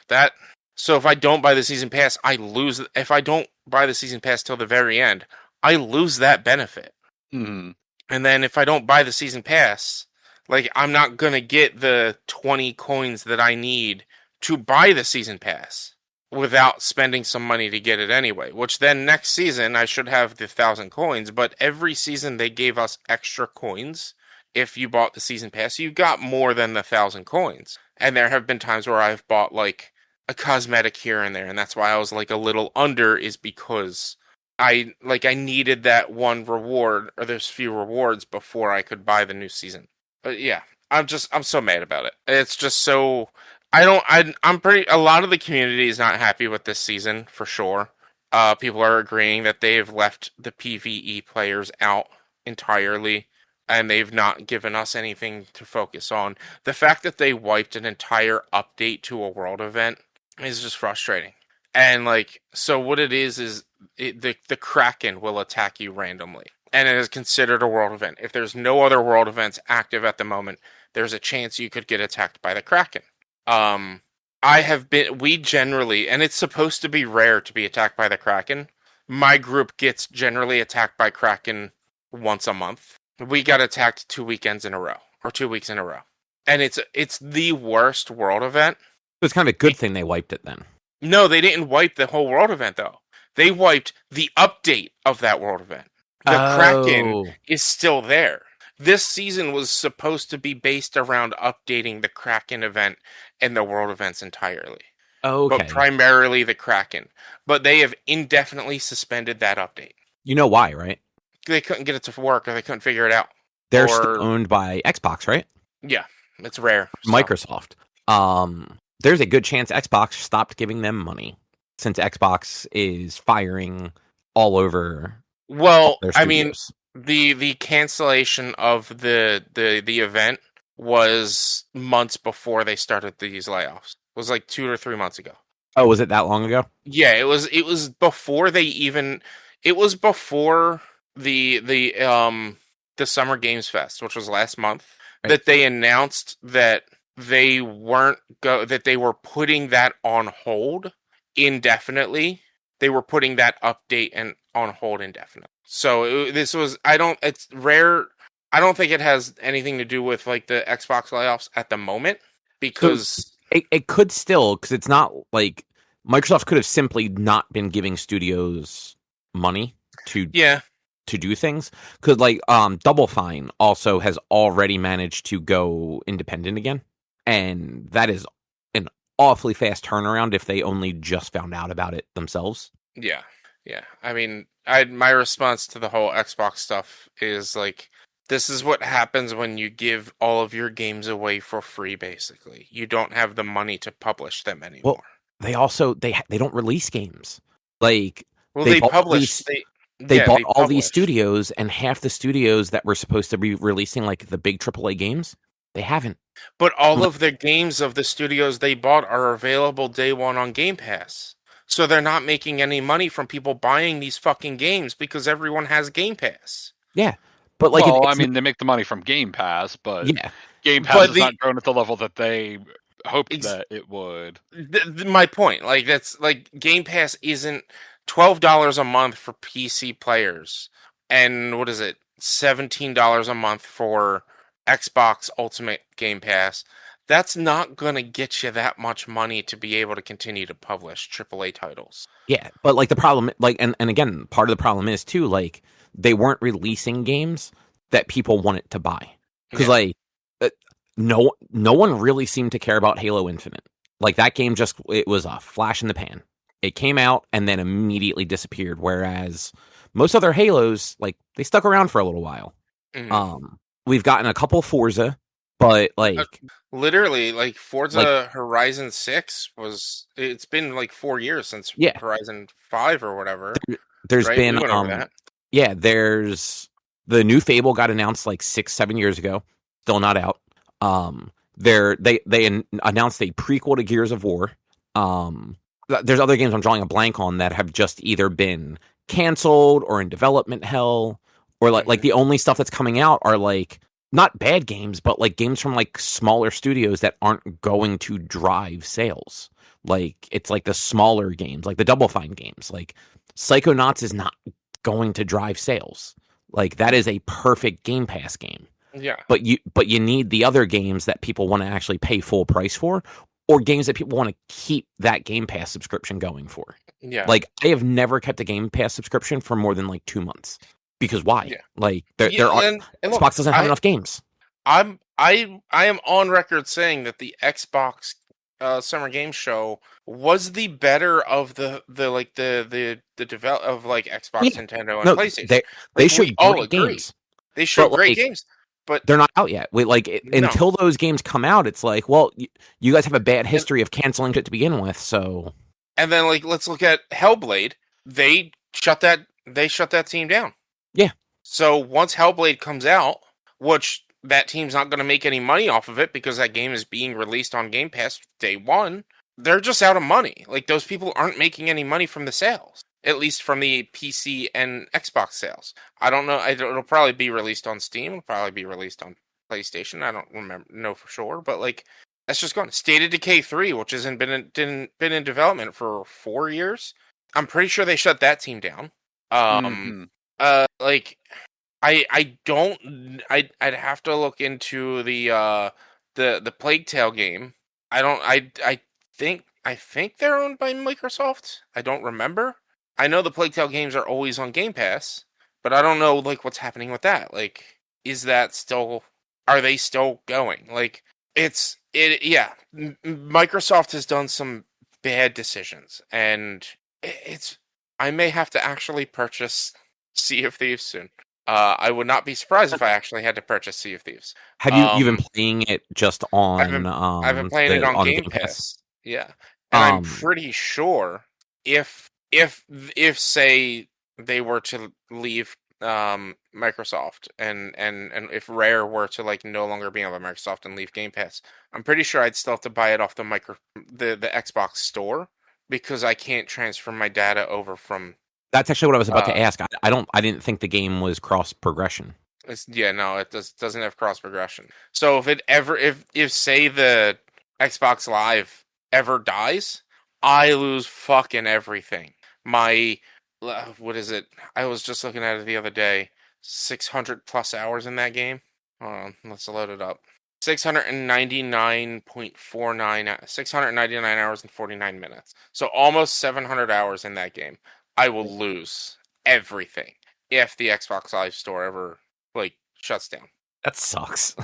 So if I don't buy the season pass, I lose. If I don't buy the season pass till the very end, I lose that benefit. Mm-hmm. And then if I don't buy the season pass, like I'm not going to get the 20 coins that I need to buy the season pass without spending some money to get it anyway, which then next season I should have the 1,000 coins, but every season they gave us extra coins. If you bought the season pass, you got more than the 1,000 coins. And there have been times where I've bought like a cosmetic here and there, and that's why I was like a little under, is because I needed that one reward or those few rewards before I could buy the new season Yeah, I'm so mad about it. It's just so I'm pretty. A lot of the community is not happy with this season for sure. People are agreeing that they've left the PvE players out entirely, and they've not given us anything to focus on. The fact that they wiped an entire update to a world event is just frustrating. And like, so what it is the Kraken will attack you randomly, and it is considered a world event. If there's no other world events active at the moment, there's a chance you could get attacked by the Kraken. Um, we generally, and it's supposed to be rare to be attacked by the Kraken. My group gets generally attacked by Kraken once a month. We got attacked 2 weekends in a row, or 2 weeks in a row. And it's the worst world event. It's kind of a good thing they wiped it then. No, they didn't wipe the whole world event, though. They wiped the update of that world event. The Kraken is still there. This season was supposed to be based around updating the Kraken event and the world events entirely. Okay. But primarily the Kraken. But they have indefinitely suspended that update. You know why, right? They couldn't get it to work, or they couldn't figure it out. They're still owned by Xbox, right? Yeah, it's rare. So. Microsoft. There's a good chance Xbox stopped giving them money since Xbox is firing all over. Well, their I mean, studios. the cancellation of the event was months before they started these layoffs. It was like 2 or 3 months ago. Oh, was it that long ago? Yeah, it was before they even. It was before the Summer Games Fest, which was last month, right, that they announced that they that they were putting that on hold indefinitely. They were putting that update on hold indefinitely. So it's rare. I don't think it has anything to do with like the Xbox layoffs at the moment, because so it could still, because it's not like Microsoft could have simply not been giving studios money to do things, because like Double Fine also has already managed to go independent again, and that is an awfully fast turnaround if they only just found out about it themselves. Yeah. I mean, my response to the whole Xbox stuff is like, this is what happens when you give all of your games away for free. Basically, you don't have the money to publish them anymore. Well, they also they don't release games. Like, well, they publish. They bought all these studios, and half the studios that were supposed to be releasing like the big AAA games, they haven't. But all of the games of the studios they bought are available day one on Game Pass. So they're not making any money from people buying these fucking games because everyone has Game Pass. Yeah. But like, well, I mean, they make the money from Game Pass, but Game Pass has not grown at the level that they hoped that it would. My point, like, that's like Game Pass isn't $12 a month for PC players, and what is it, $17 a month for Xbox Ultimate Game Pass. That's not going to get you that much money to be able to continue to publish AAA titles. Yeah, but like the problem, like, and again, part of the problem is too, like, they weren't releasing games that people wanted to buy, because like no one really seemed to care about Halo Infinite. Like, that game it was a flash in the pan. It came out and then immediately disappeared. Whereas most other Halos, like, they stuck around for a little while. Mm-hmm. We've gotten a couple Forza, but like literally, like Forza Horizon 6 it's been like 4 years since Horizon 5 or whatever. There's been there's the new Fable got announced like 6-7 years ago, still not out. They announced a prequel to Gears of War. There's other games I'm drawing a blank on that have just either been canceled or in development hell, or like the only stuff that's coming out are like not bad games, but like games from like smaller studios that aren't going to drive sales. Like, it's like the smaller games, like the Double Fine games, like Psychonauts is not going to drive sales. Like, that is a perfect Game Pass game. Yeah. But you need the other games that people want to actually pay full price for, or games that people want to keep that Game Pass subscription going for. Yeah. Like, I have never kept a Game Pass subscription for more than like 2 months. Because why? Yeah. Like, Xbox doesn't have enough games. I am on record saying that the Xbox Summer Game Show was the better of the develop of like Xbox, Nintendo, and PlayStation. They showed great games. They showed great games, but they're not out yet. no. Until those games come out, it's like, well, you guys have a bad history of canceling it to begin with, so. And then like let's look at Hellblade. They shut that team down. Yeah. So once Hellblade comes out, which that team's not going to make any money off of it because that game is being released on Game Pass day one, they're just out of money. Like those people aren't making any money from the sales, at least from the PC and Xbox sales. I don't know. It'll probably be released on Steam. It'll probably be released on PlayStation. I don't know for sure, but like that's just gone. State of Decay 3, which hasn't been in development for 4 years. I'm pretty sure they shut that team down. Like I don't. I'd have to look into the Plague Tale game. I think they're owned by Microsoft. I don't remember. I know the Plague Tale games are always on Game Pass, but I don't know like what's happening with that. Like, is that still? Are they still going? Like, yeah. Microsoft has done some bad decisions, and I may have to actually purchase Sea of Thieves soon. I would not be surprised if I actually had to purchase Sea of Thieves. Have you been playing it just on? I've been playing it on Game Pass. Yeah, and I'm pretty sure if say they were to leave Microsoft and if Rare were to like no longer be on Microsoft and leave Game Pass, I'm pretty sure I'd still have to buy it off the Xbox store because I can't transfer my data over from. That's actually what I was about to ask. I didn't think the game was cross progression. No, it doesn't have cross progression. So if say the Xbox Live ever dies, I lose fucking everything. My what is it? I was just looking at it the other day. 600 plus hours in that game. Hold on, let's load it up. 699 hours and 49 minutes. So almost 700 hours in that game. I will lose everything if the Xbox Live Store ever like shuts down. That sucks.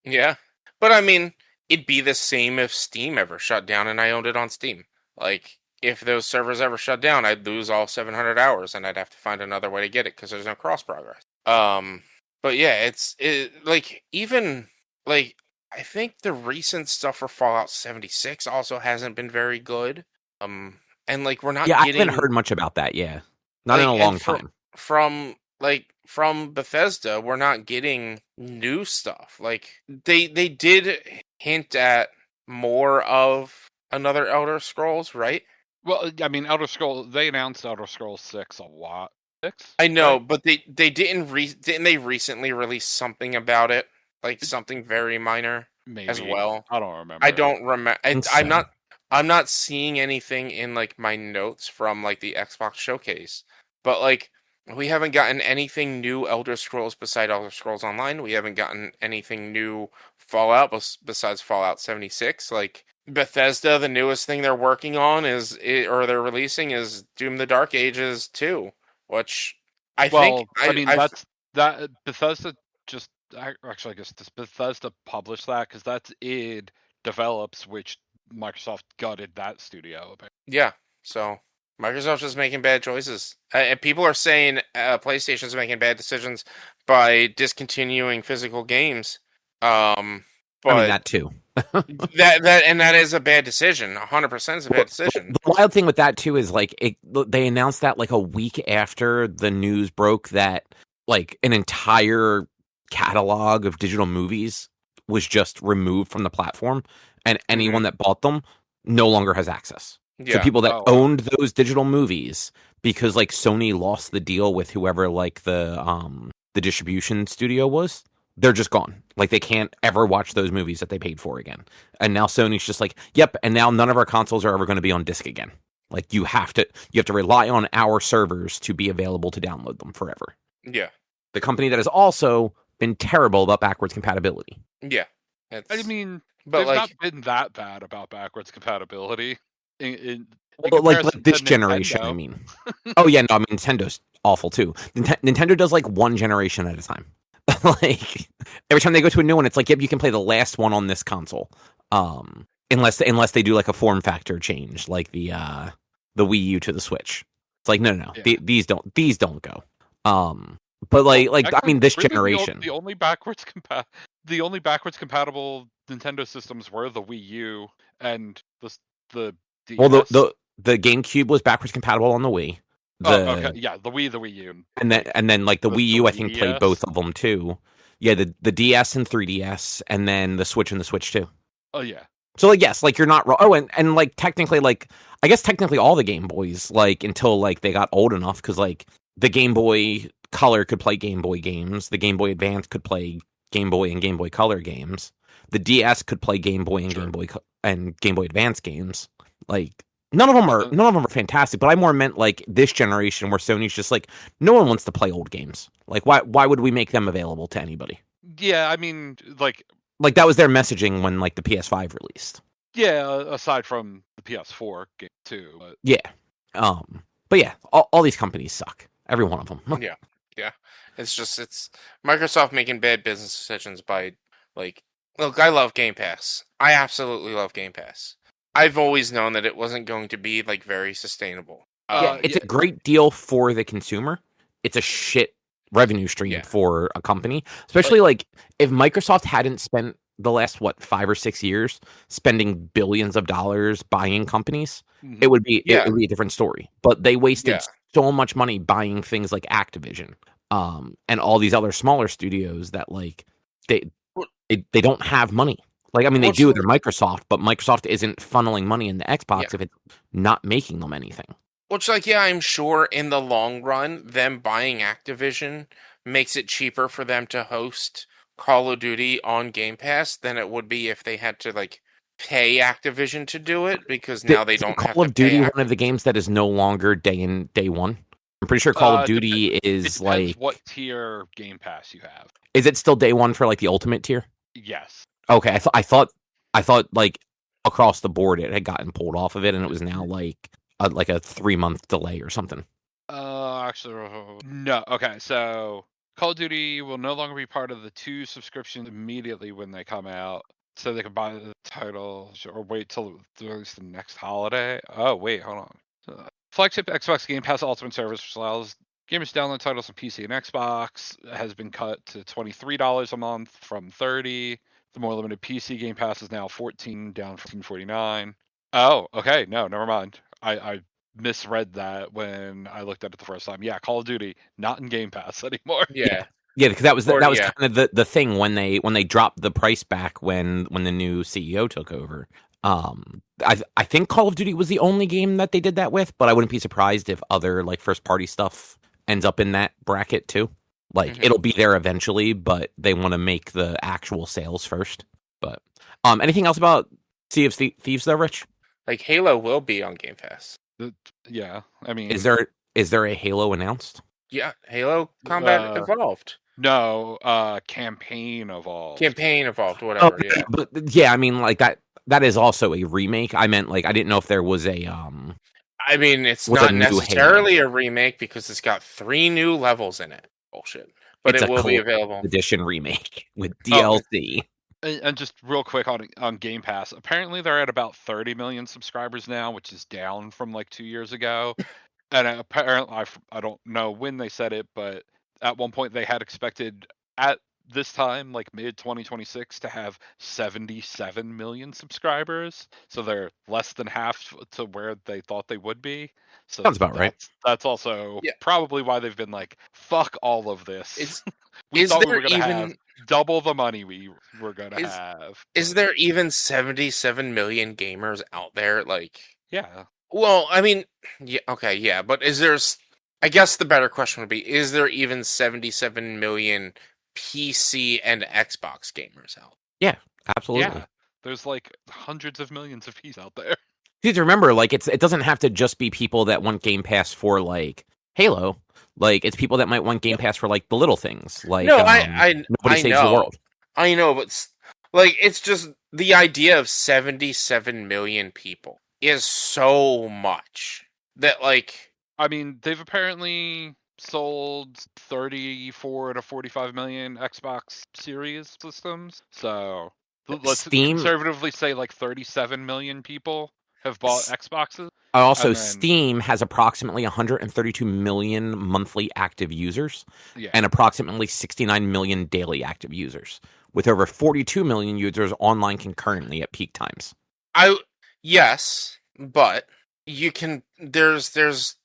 Yeah. But I mean, it'd be the same if Steam ever shut down and I owned it on Steam. Like, if those servers ever shut down, I'd lose all 700 hours and I'd have to find another way to get it because there's no cross progress. But yeah, I think the recent stuff for Fallout 76 also hasn't been very good. And like we're not. Yeah, getting, I haven't heard much about that. Yeah, not in a long time. From Bethesda, we're not getting new stuff. Like they did hint at more of another Elder Scrolls, right? Well, I mean, they announced Elder Scrolls 6 a lot. 6? I know, right? but they didn't they recently release something about it, like something very minor. Maybe as well. I don't remember. I don't remember. I'm not seeing anything in like my notes from like the Xbox showcase, but like we haven't gotten anything new Elder Scrolls besides Elder Scrolls Online. We haven't gotten anything new Fallout besides Fallout 76. Like Bethesda, the newest thing they're working on they're releasing is Doom: The Dark Ages 2, which that's Bethesda just actually I guess does Bethesda publish that because that's id Develops, which Microsoft gutted that studio. Yeah, so Microsoft's just making bad choices. And people are saying PlayStation's making bad decisions by discontinuing physical games. But I mean that too. that is a bad decision. 100% is a bad decision. The wild thing with that too is like they announced that like a week after the news broke that like an entire catalog of digital movies was just removed from the platform, and anyone that bought them no longer has access. Yeah. So people that owned those digital movies, because like Sony lost the deal with whoever like the distribution studio was, they're just gone. Like they can't ever watch those movies that they paid for again. And now Sony's just like, yep, and now none of our consoles are ever going to be on disc again. Like you have to rely on our servers to be available to download them forever. Yeah. The company that has also been terrible about backwards compatibility. Yeah. I mean, they've not been that bad about backwards compatibility. Like this generation, I mean. Oh yeah, no, I mean Nintendo's awful too. Nintendo does like one generation at a time. Like every time they go to a new one, it's like, yep, you can play the last one on this console. Unless they do like a form factor change, like the Wii U to the Switch. It's like no. Yeah. These don't go. But I Actually, mean, this really, generation. the only backwards compatible Nintendo systems were the Wii U and the Well, DS. the GameCube was backwards compatible on the Wii. Oh, okay, The yeah, the Wii U, and then like the Wii U, I think played 3DS. both of them too. Yeah, the DS and 3DS, and then the Switch and the Switch too. Oh yeah. So yes, you're not wrong. Oh, and like technically, I guess technically all the Game Boys, until they got old enough, because the Game Boy Color could play Game Boy games, the Game Boy Advance could play Game Boy and Game Boy Color games, the DS could play Game Boy and Game Boy Advance games. None of them are fantastic, but I more meant this generation where Sony's just no one wants to play old games. Why would we make them available to anybody? Yeah, I mean, that was their messaging when the PS5 released. Yeah, aside from the PS4 game too. But... Yeah. But yeah, all these companies suck. Every one of them. Yeah. It's Microsoft making bad business decisions by look, I love Game Pass. I absolutely love Game Pass. I've always known that it wasn't going to be very sustainable. It's a great deal for the consumer. It's a shit revenue stream for a company, especially if Microsoft hadn't spent the last 5 or 6 years spending billions of dollars buying companies, it would be a different story. But they wasted so much money buying things like Activision, and all these other smaller studios that they don't have money. I mean, they do. They're Microsoft, but Microsoft isn't funneling money into Xbox if it's not making them anything. Which, I'm sure in the long run, them buying Activision makes it cheaper for them to host Call of Duty on Game Pass than it would be if they had to pay Activision to do it, because now they don't have to pay. Call of Duty, one of the games that is no longer day one. I'm pretty sure Call of Duty is what tier Game Pass you have. Is it still day one for the ultimate tier? Yes. Okay, I thought across the board it had gotten pulled off of it, and it was now a 3-month delay or something. Actually, no. Okay, so Call of Duty will no longer be part of the 2 subscriptions immediately when they come out, so they can buy the title or wait till at least the next holiday. Oh wait, hold on. Flagship Xbox Game Pass Ultimate Service, which allows gamers to download titles on PC and Xbox, has been cut to $23 a month from $30. The more limited PC Game Pass is now $14, down from $49. Oh, okay. No, never mind. I misread that when I looked at it the first time. Yeah, Call of Duty not in Game Pass anymore. Yeah, because that was kind of the thing when they dropped the price back when the new CEO took over. I think Call of Duty was the only game that they did that with, but I wouldn't be surprised if other first party stuff ends up in that bracket too. It'll be there eventually, but they want to make the actual sales first. But anything else about Sea of Thieves though, Rich? Halo will be on Game Pass. Yeah, I mean, is there a Halo announced? Yeah, Halo Combat Evolved. No, Campaign Evolved. Whatever. Yeah, but yeah, I mean, that is also a remake. I meant I didn't know if there was a I mean, it's not necessarily a remake because it's got 3 new levels in it. Bullshit. But it will be available. Edition remake with DLC. And just real quick on Game Pass, apparently they're at about 30 million subscribers now, which is down from 2 years ago. And apparently, I don't know when they said it, but at one point they had expected at this time, mid 2026, to have 77 million subscribers. So they're less than half to where they thought they would be. So sounds about right. That's also probably why they've been fuck all of this. We thought we were going to have double the money we were going to have. Is there even 77 million gamers out there? Yeah. Well, I mean, but is there... I guess the better question would be, is there even 77 million PC and Xbox gamers out? Yeah, absolutely. Yeah, there's hundreds of millions of PCs out there. You have to remember, it doesn't have to just be people that want Game Pass for Halo. It's people that might want Game Pass for the little things. Nobody saves the world. I know, but it's just the idea of 77 million people is so much that I mean, they've apparently sold 34 to 45 million Xbox Series systems. So let's conservatively say 37 million people have bought Xboxes. Also, And then- Steam has approximately 132 million monthly active users Yeah. and approximately 69 million daily active users, with over 42 million users online concurrently at peak times. Yes, but you can. There's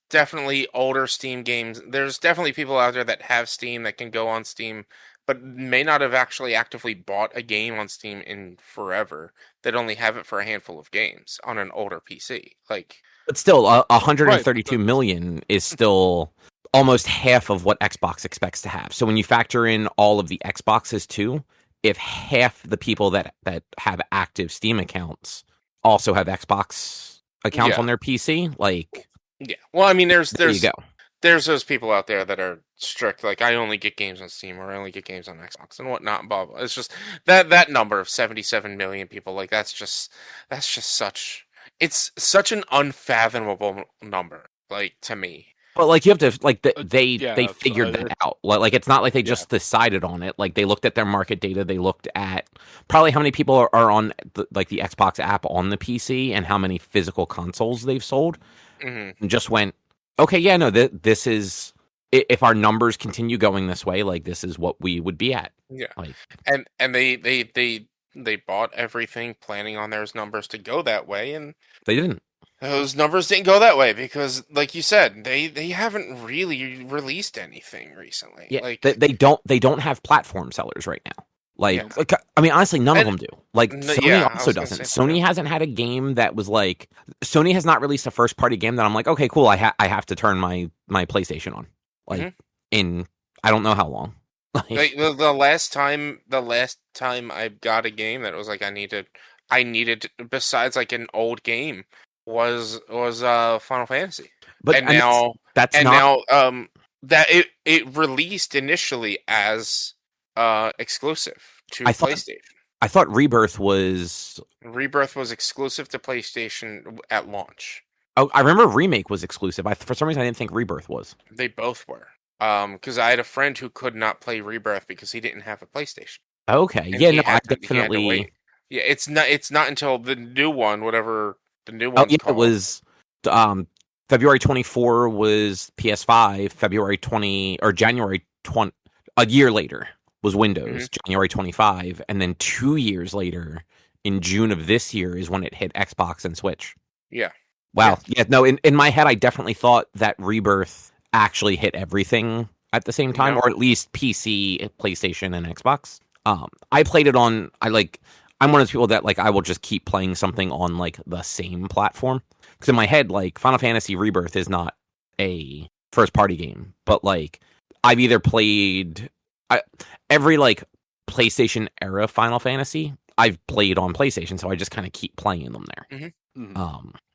definitely older Steam games. There's definitely people out there that have Steam that can go on Steam, but may not have actually actively bought a game on Steam in forever. That only have it for a handful of games on an older PC. Like, But still, 132 million is still almost half of what Xbox expects to have. So when you factor in all of the Xboxes too, if half the people that have active Steam accounts also have Xbox accounts on their PC, like, yeah. Well, I mean, there you go. There's those people out there that are strict, like I only get games on Steam or I only get games on Xbox and whatnot. And blah blah. It's just that number of 77 million people. Like that's just such. It's such an unfathomable number. Like to me. But like you have to like they Yeah, figured that out. Like it's not like they just decided on it. Like they looked at their market data. They looked at probably how many people are on the Xbox app on the PC and how many physical consoles they've sold, and just went, okay, yeah, no, this is if our numbers continue going this way, like this is what we would be at. Yeah, like, and they bought everything planning on those numbers to go that way, and they didn't. Those numbers didn't go that way because, like you said, they haven't really released anything recently. Yeah, like they don't have platform sellers right now. Like I mean, honestly, none of them do. Like Sony also doesn't. Sony hasn't had a game that was like Sony has not released a first party game that I'm like, okay, cool. I have to turn my PlayStation on. Like in I don't know how long. Like the last time I got a game that was like I needed besides like an old game was Final Fantasy. But and now that's and not... now that it released initially as exclusive to PlayStation. I thought Rebirth was exclusive to PlayStation at launch. Oh, I remember Remake was exclusive. For some reason I didn't think Rebirth was. They both were. Because I had a friend who could not play Rebirth because he didn't have a PlayStation. Okay. And yeah, no, I definitely... Yeah, it's not until the new one, whatever the new one's called. It was February 24 was PS5, February 20 or January 20 a year later was Windows, January 25, and then 2 years later in June of this year is when it hit Xbox and Switch. Yeah. Wow. Yeah, no, in my head I definitely thought that Rebirth actually hit everything at the same time, or at least PC, PlayStation, and Xbox. I played it on I'm one of those people that like I will just keep playing something on like the same platform. Because in my head, like Final Fantasy Rebirth is not a first party game, but like I've either played every like PlayStation era Final Fantasy I've played on PlayStation, so I just kind of keep playing them there.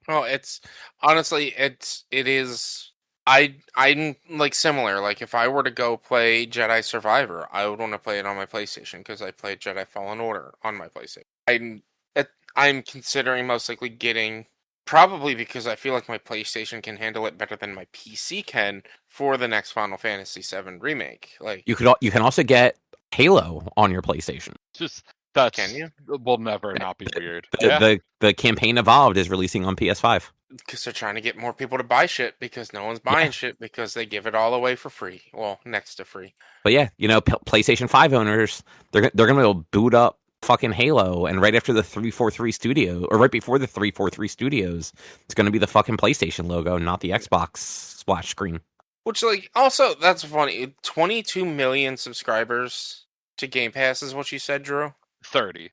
Well, it's honestly it is. I'm like similar. Like if I were to go play Jedi Survivor, I would want to play it on my PlayStation because I played Jedi Fallen Order on my PlayStation. I'm considering most likely getting, probably because I feel like my PlayStation can handle it better than my PC can, for the next Final Fantasy VII remake. Like you can also get Halo on your PlayStation. Can you? Will never not be weird. The campaign Evolved is releasing on PS5 because they're trying to get more people to buy shit because no one's buying shit because they give it all away for free. Well, next to free. But yeah, PlayStation 5 owners, they're gonna go boot up fucking Halo, and right after the 343 studio, or right before the 343 studios, it's gonna be the fucking PlayStation logo, not the Xbox splash screen. Which, like, also that's funny. 22 million subscribers to Game Pass is what you said, Drew. 30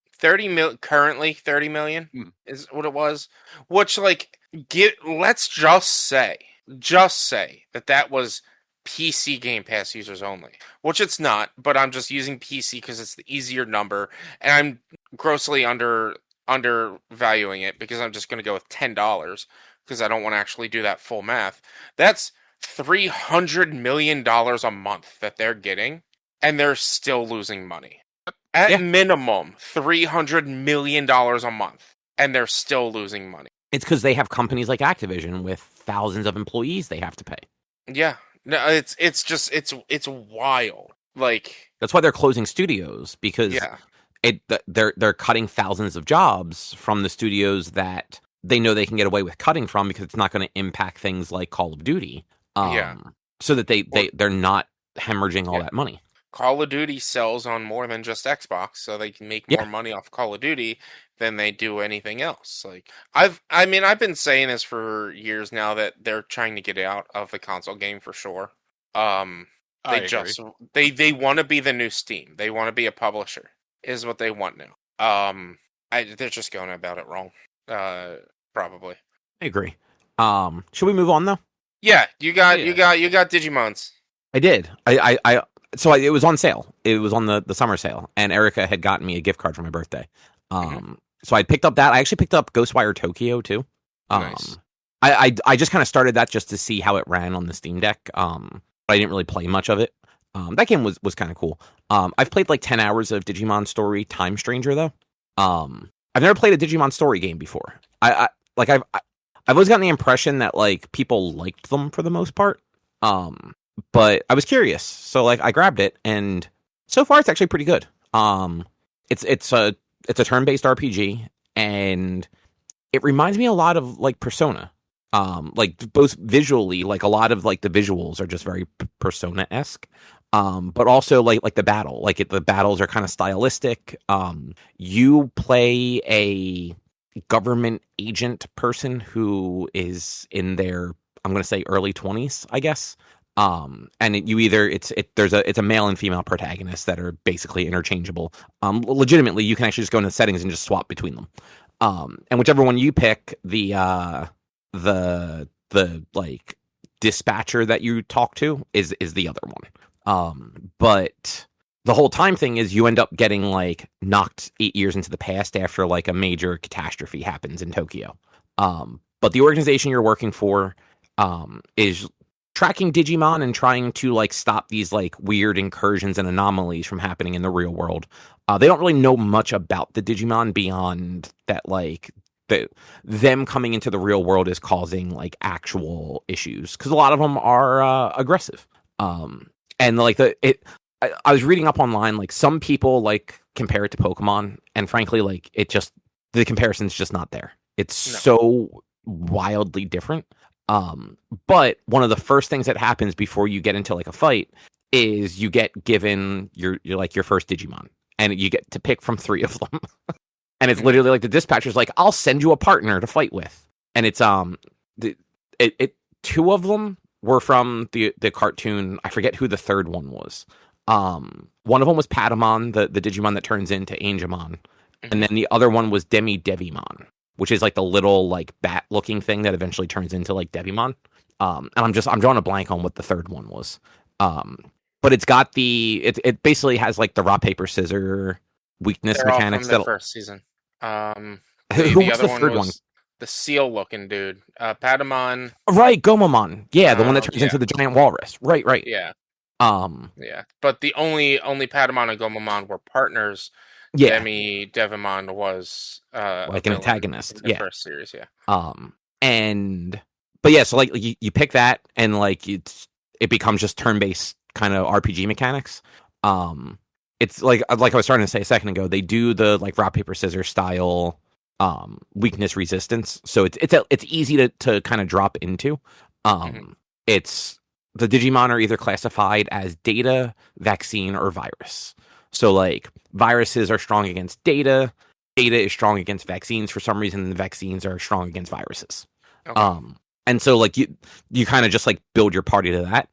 currently 30 million is what it was. Which, like, let's just say that was PC Game Pass users only, which it's not, but I'm just using PC because it's the easier number, and I'm grossly undervaluing it because I'm just going to go with $10 because I don't want to actually do that full math. That's $300 million a month that they're getting, and they're still losing money. At minimum, $300 million a month, and they're still losing money. It's because they have companies like Activision with thousands of employees they have to pay. Yeah, no, it's wild. Like that's why they're closing studios, because they're cutting thousands of jobs from the studios that they know they can get away with cutting from because it's not going to impact things like Call of Duty. Yeah. So that they're not hemorrhaging all Yeah. that money. Call of Duty sells on more than just Xbox, so they can make Yeah. more money off Call of Duty than they do anything else. Like I've been saying this for years now that they're trying to get out of the console game for sure. I They agree. just they want to be the new Steam. They want to be a publisher, is what they want now. They're just going about it wrong. Probably. I agree. Should we move on though? Yeah, you got Yeah. Digimons. I did. It was on sale. It was on the summer sale, and Erica had gotten me a gift card for my birthday. So I picked up that. I actually picked up Ghostwire Tokyo too. Nice. I just kind of started that just to see how it ran on the Steam Deck. But I didn't really play much of it. That game was kind of cool. I've played like 10 hours of Digimon Story Time Stranger though. I've never played a Digimon Story game before. I've always gotten the impression that like people liked them for the most part. But I was curious, so like I grabbed it, and so far it's actually pretty good. It's a turn-based RPG, and it reminds me a lot of like Persona. Like both visually, like a lot of like the visuals are just very Persona-esque. But also like the battle, the battles are kind of stylistic. You play a government agent person who is in their, I'm going to say early 20s, I guess. And it's a male and female protagonist that are basically interchangeable. Legitimately, you can actually just go into the settings and just swap between them. And whichever one you pick, the like dispatcher that you talk to is the other one. But the whole time thing is you end up getting like knocked 8 years into the past after like a major catastrophe happens in Tokyo. But the organization you're working for is tracking Digimon and trying to like stop these like weird incursions and anomalies from happening in the real world. They don't really know much about the Digimon beyond that, like them coming into the real world is causing like actual issues because a lot of them are aggressive. And like I was reading up online, like some people like compare it to Pokemon, and frankly, like the comparison's just not there. It's so wildly different. But one of the first things that happens before you get into like a fight is you get given your first Digimon, and you get to pick from 3 of them. And it's literally like the dispatcher's like, I'll send you a partner to fight with. And it's 2 of them were from the cartoon. I forget who the third one was. One of them was Patamon, the Digimon that turns into Angemon. And then the other one was Devimon, which is like the little like bat looking thing that eventually turns into like Devimon. And I'm drawing a blank on what the third one was. But it's got it basically has like the rock, paper, scissors weakness They're mechanics. All from the first season. Who was the third one? The seal looking dude. Patamon. Right, Gomamon. Yeah, the one that turns into the giant walrus. Right. Yeah. Yeah. But the only Patamon and Gomamon were partners. Yeah. Devimon was like an antagonist. In the first series, yeah. But yeah, so like you pick that, and like it becomes just turn-based kind of RPG mechanics. It's like I was starting to say a second ago, they do the like rock, paper, scissors style weakness resistance, so it's easy to kind of drop into. It's the Digimon are either classified as data, vaccine, or virus. So like viruses are strong against data is strong against vaccines for some reason, and the vaccines are strong against viruses. Okay. And so like you kind of just like build your party to that.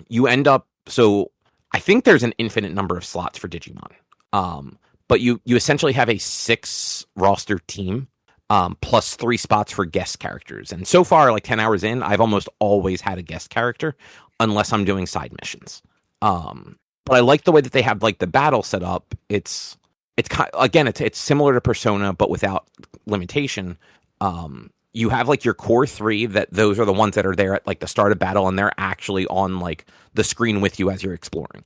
You end up, so I think there's an infinite number of slots for Digimon. But you essentially have a 6 roster team, plus 3 spots for guest characters. And so far, like 10 hours in, I've almost always had a guest character, unless I'm doing side missions. But I like the way that they have like the battle set up. It's similar to Persona, but without limitation. You have like your core 3 those are the ones that are there at like the start of battle, and they're actually on like the screen with you as you're exploring.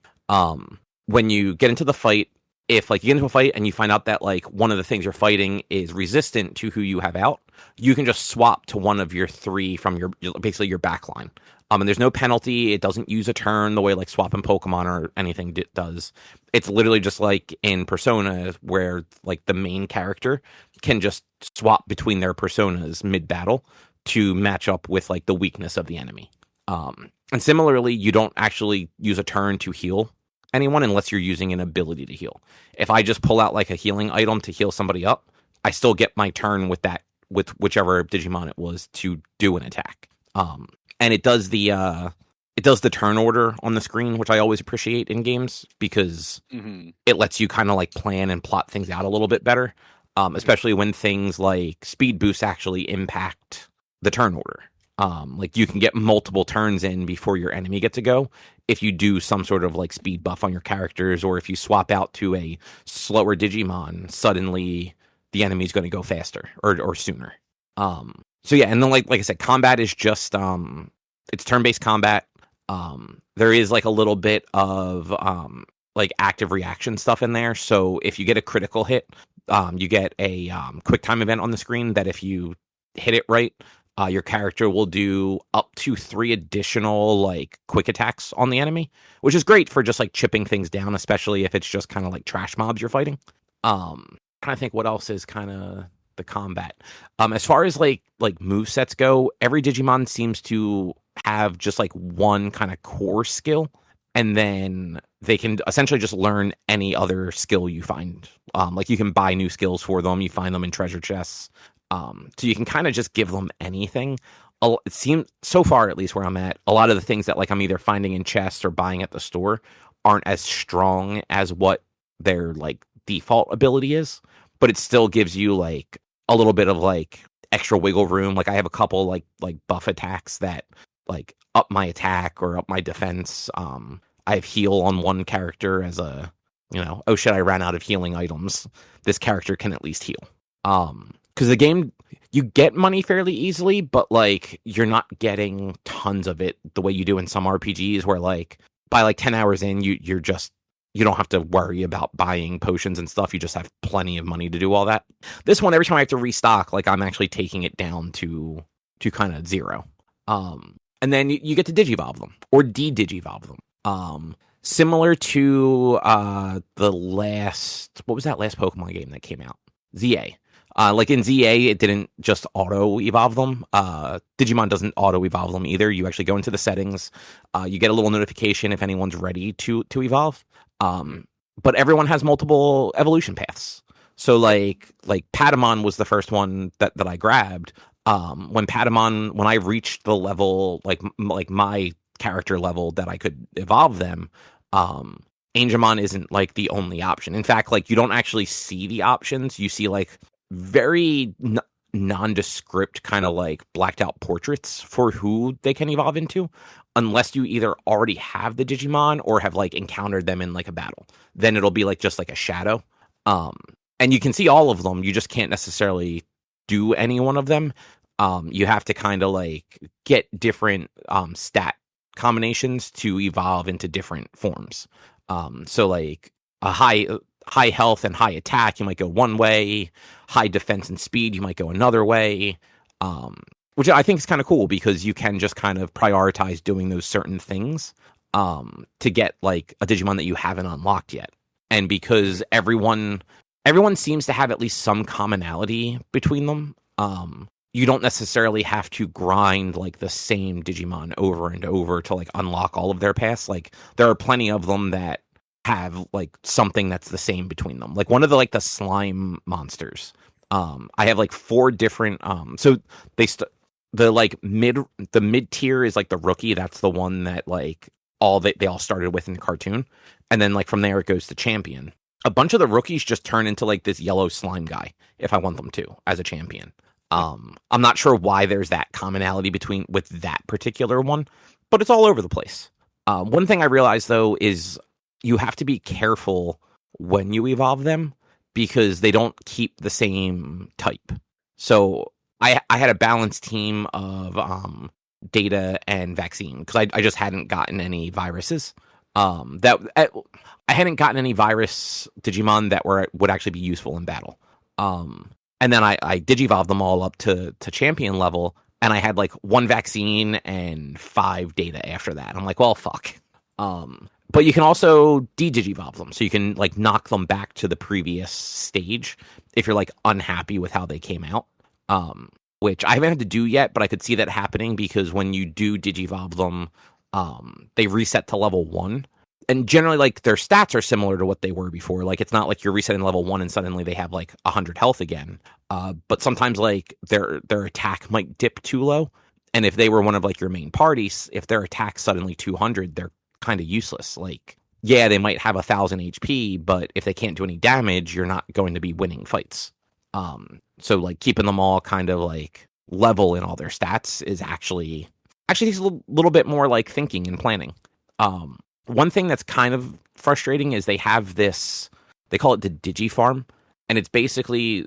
When you get into the fight, if like you get into a fight and you find out that like one of the things you're fighting is resistant to who you have out, you can just swap to one of your 3 from your basically your backline. And there's no penalty. It doesn't use a turn the way like swapping Pokemon or anything does. It's literally just like in Persona, where like the main character can just swap between their personas mid-battle to match up with like the weakness of the enemy. And similarly, you don't actually use a turn to heal anyone unless you're using an ability to heal. If I just pull out like a healing item to heal somebody up, I still get my turn with whichever Digimon it was to do an attack. And it does the turn order on the screen, which I always appreciate in games because it lets you kind of like plan and plot things out a little bit better, especially when things like speed boosts actually impact the turn order. Like you can get multiple turns in before your enemy gets to go if you do some sort of like speed buff on your characters, or if you swap out to a slower Digimon, suddenly the enemy's going to go faster or sooner. So yeah, and then like I said, combat is just it's turn-based combat. There is like a little bit of like active reaction stuff in there. So if you get a critical hit, you get a quick time event on the screen that if you hit it right, your character will do up to 3 additional like quick attacks on the enemy, which is great for just like chipping things down, especially if it's just kind of like trash mobs you're fighting. Trying to think what else is kind of the combat. As far as like movesets go, every Digimon seems to have just like one kind of core skill, and then they can essentially just learn any other skill you find. Like you can buy new skills for them, you find them in treasure chests. So you can kind of just give them anything. It seems, so far at least where I'm at, a lot of the things that like I'm either finding in chests or buying at the store aren't as strong as what their like default ability is, but it still gives you like a little bit of like extra wiggle room. Like I have a couple like buff attacks that like up my attack or up my defense. I have heal on one character as a, oh shit, I ran out of healing items. This character can at least heal. Because the game, you get money fairly easily, but like you're not getting tons of it the way you do in some RPGs where like by like 10 hours in, you don't have to worry about buying potions and stuff. You just have plenty of money to do all that. This one, every time I have to restock, like I'm actually taking it down to kind of 0. And then you get to digivolve them or de-digivolve them. Similar to the last, what was that last Pokemon game that came out? ZA. Like in ZA, it didn't just auto-evolve them. Digimon doesn't auto-evolve them either. You actually go into the settings. You get a little notification if anyone's ready to evolve. But everyone has multiple evolution paths. So like Patamon was the first one that I grabbed. When I reached the level, like my character level that I could evolve them, Angemon isn't like the only option. In fact, like you don't actually see the options. You see like very nondescript kind of like blacked out portraits for who they can evolve into, unless you either already have the Digimon or have like encountered them in like a battle. Then it'll be like just like a shadow. And you can see all of them. You just can't necessarily do any one of them. You have to kind of like get different stat combinations to evolve into different forms. So like a high health and high attack, you might go one way. High defense and speed, you might go another way. Which I think is kind of cool because you can just kind of prioritize doing those certain things to get like a Digimon that you haven't unlocked yet. And because everyone seems to have at least some commonality between them, you don't necessarily have to grind like the same Digimon over and over to like unlock all of their paths. Like there are plenty of them that have like something that's the same between them. Like one of the slime monsters. I have like 4 different so the mid tier is like the rookie. That's the one that like they all started with in the cartoon. And then like from there it goes to champion. A bunch of the rookies just turn into like this yellow slime guy if I want them to as a champion. I'm not sure why there's that commonality with that particular one, but it's all over the place. One thing I realized though is you have to be careful when you evolve them because they don't keep the same type. So I had a balanced team of Data and Vaccine because I just hadn't gotten any viruses. I hadn't gotten any virus Digimon that would actually be useful in battle. And then I digivolved them all up to champion level, and I had like 1 Vaccine and 5 Data after that. I'm like, well, fuck. But you can also de-digivolve them, so you can like knock them back to the previous stage if you're like unhappy with how they came out. Which I haven't had to do yet, but I could see that happening because when you do digivolve them, they reset to level 1. And generally, like, their stats are similar to what they were before. Like, it's not like you're resetting level 1 and suddenly they have like 100 health again. But sometimes like their attack might dip too low, and if they were one of like your main parties, if their attack suddenly 200, they're kind of useless. Like, yeah, they might have 1,000 HP, but if they can't do any damage, you're not going to be winning fights. So like keeping them all kind of like level in all their stats is actually takes a little bit more like thinking and planning. One thing that's kind of frustrating is they have this, they call it the Digi Farm, and it's basically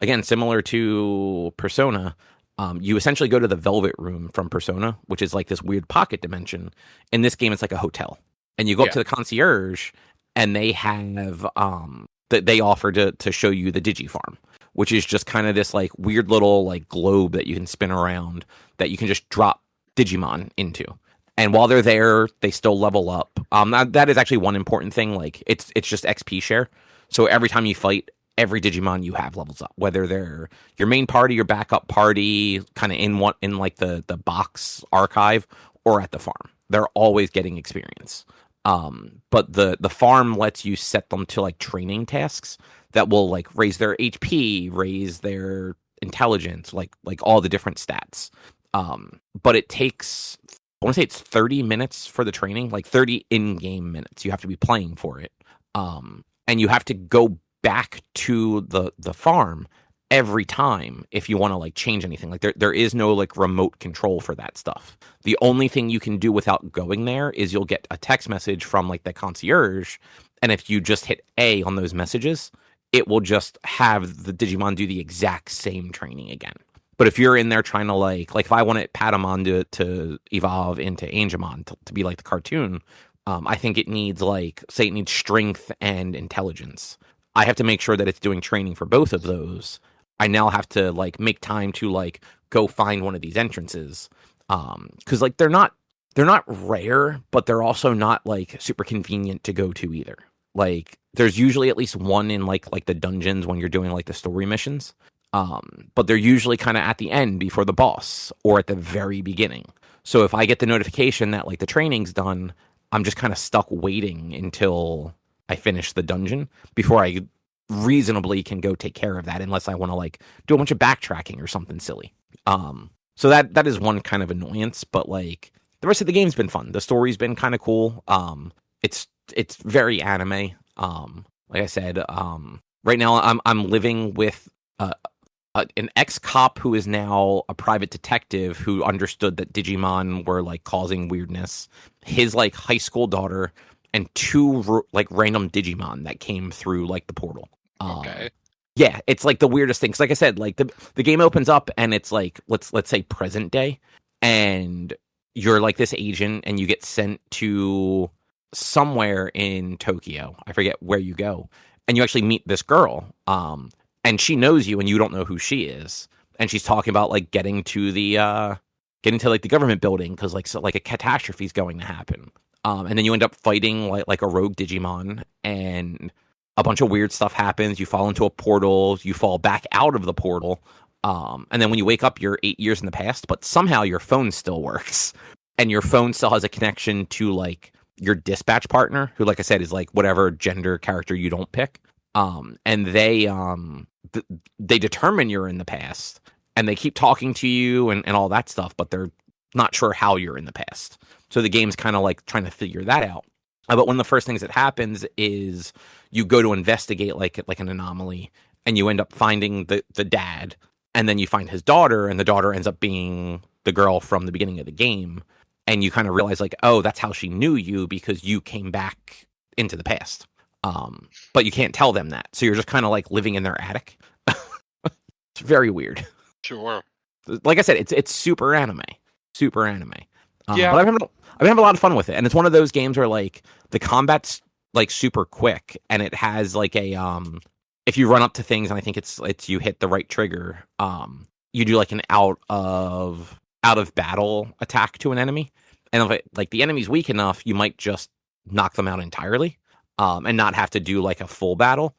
again similar to Persona. You essentially go to the Velvet Room from Persona, which is like this weird pocket dimension. In this game, it's like a hotel, and you go up to the concierge, and they have they offer to show you the Digi Farm, which is just kind of this like weird little like globe that you can spin around that you can just drop Digimon into. And while they're there, they still level up. That is actually one important thing. Like it's just XP share. So every time you fight, every Digimon you have levels up, whether they're your main party, your backup party, kind of in like the box archive or at the farm. They're always getting experience. But the farm lets you set them to like training tasks that will like raise their HP, raise their intelligence, like all the different stats. But it takes, I want to say it's 30 minutes for the training, like 30 in-game minutes. You have to be playing for it. And you have to go back to the farm every time if you want to like change anything. Like there is no like remote control for that stuff. The only thing you can do without going there is you'll get a text message from like the concierge, and if you just hit A on those messages, it will just have the Digimon do the exact same training again. But if you're in there trying to like if I wanted Patamon to evolve into Angemon to be like the cartoon, I think it needs like, say it needs strength and intelligence. I have to make sure that it's doing training for both of those. I now have to like make time to like go find one of these entrances. Cause like they're not rare, but they're also not like super convenient to go to either. Like there's usually at least one in like the dungeons when you're doing like the story missions. But they're usually kind of at the end before the boss or at the very beginning. So if I get the notification that like the training's done, I'm just kind of stuck waiting until I finish the dungeon before I reasonably can go take care of that, unless I want to like do a bunch of backtracking or something silly. So that is one kind of annoyance, but like the rest of the game's been fun. The story's been kind of cool. It's very anime. Like I said, right now I'm living with an ex-cop who is now a private detective who understood that Digimon were like causing weirdness. His like high school daughter and two like random Digimon that came through like the portal. Okay. Yeah, it's like the weirdest thing. Cause like I said, like the game opens up and it's like let's say present day, and you're like this agent and you get sent to somewhere in Tokyo. I forget where you go, and you actually meet this girl. And she knows you and you don't know who she is. And she's talking about like getting to like the government building because like a catastrophe is going to happen. And then you end up fighting like a rogue Digimon, and a bunch of weird stuff happens. You fall into a portal, you fall back out of the portal. And then when you wake up, you're 8 years in the past, but somehow your phone still works. And your phone still has a connection to like your dispatch partner, who, like I said, is like whatever gender character you don't pick. And they determine you're in the past, and they keep talking to you and all that stuff, but they're not sure how you're in the past. So the game's kind of like trying to figure that out. But one of the first things that happens is you go to investigate like an anomaly, and you end up finding the dad, and then you find his daughter, and the daughter ends up being the girl from the beginning of the game. And you kind of realize like, oh, that's how she knew you, because you came back into the past. But you can't tell them that. So you're just kind of like living in their attic. It's very weird. Sure. Like I said, it's super anime. Super anime. Yeah. But I'm having a lot of fun with it. And it's one of those games where like the combat's like super quick, and it has like a if you run up to things and I think it's you hit the right trigger, you do like an out of battle attack to an enemy. And if like the enemy's weak enough, you might just knock them out entirely, and not have to do like a full battle.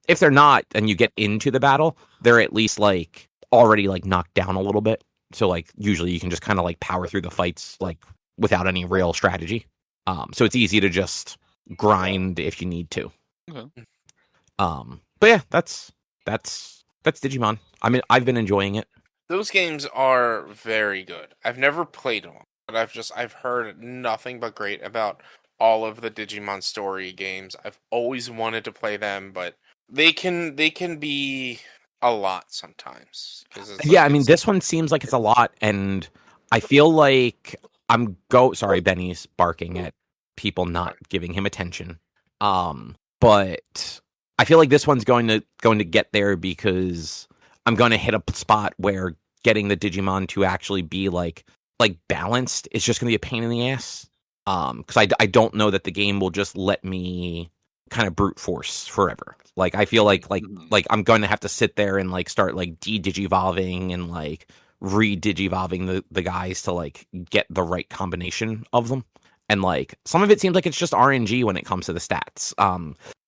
If they're not, and you get into the battle, they're at least like already like knocked down a little bit. So like usually you can just kind of like power through the fights like without any real strategy. So it's easy to just grind if you need to. Okay. But yeah, that's Digimon. I mean, I've been enjoying it. Those games are very good. I've never played them, but I've heard nothing but great about all of the Digimon Story games. I've always wanted to play them, but they can be a lot sometimes. Yeah, I mean, this one seems like it's a lot, and I feel like sorry, Benny's barking at people not giving him attention. But I feel like this one's going to get there because I'm going to hit a spot where getting the Digimon to actually be like balanced is just going to be a pain in the ass. Because I don't know that the game will just let me kind of brute force forever. Like I feel like I'm going to have to sit there and like start like de-digivolving and like re-digivolving the guys to like get the right combination of them. And like some of it seems like it's just RNG when it comes to the stats.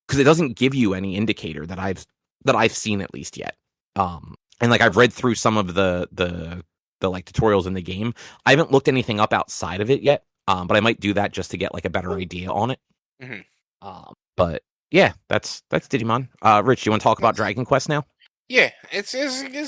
Because it doesn't give you any indicator that I've seen at least yet. And like I've read through some of the like tutorials in the game. I haven't looked anything up outside of it yet. But I might do that just to get like a better idea on it. Mm-hmm. But yeah, that's Digimon. Rich, you want to talk about Dragon Quest now? Yeah, it's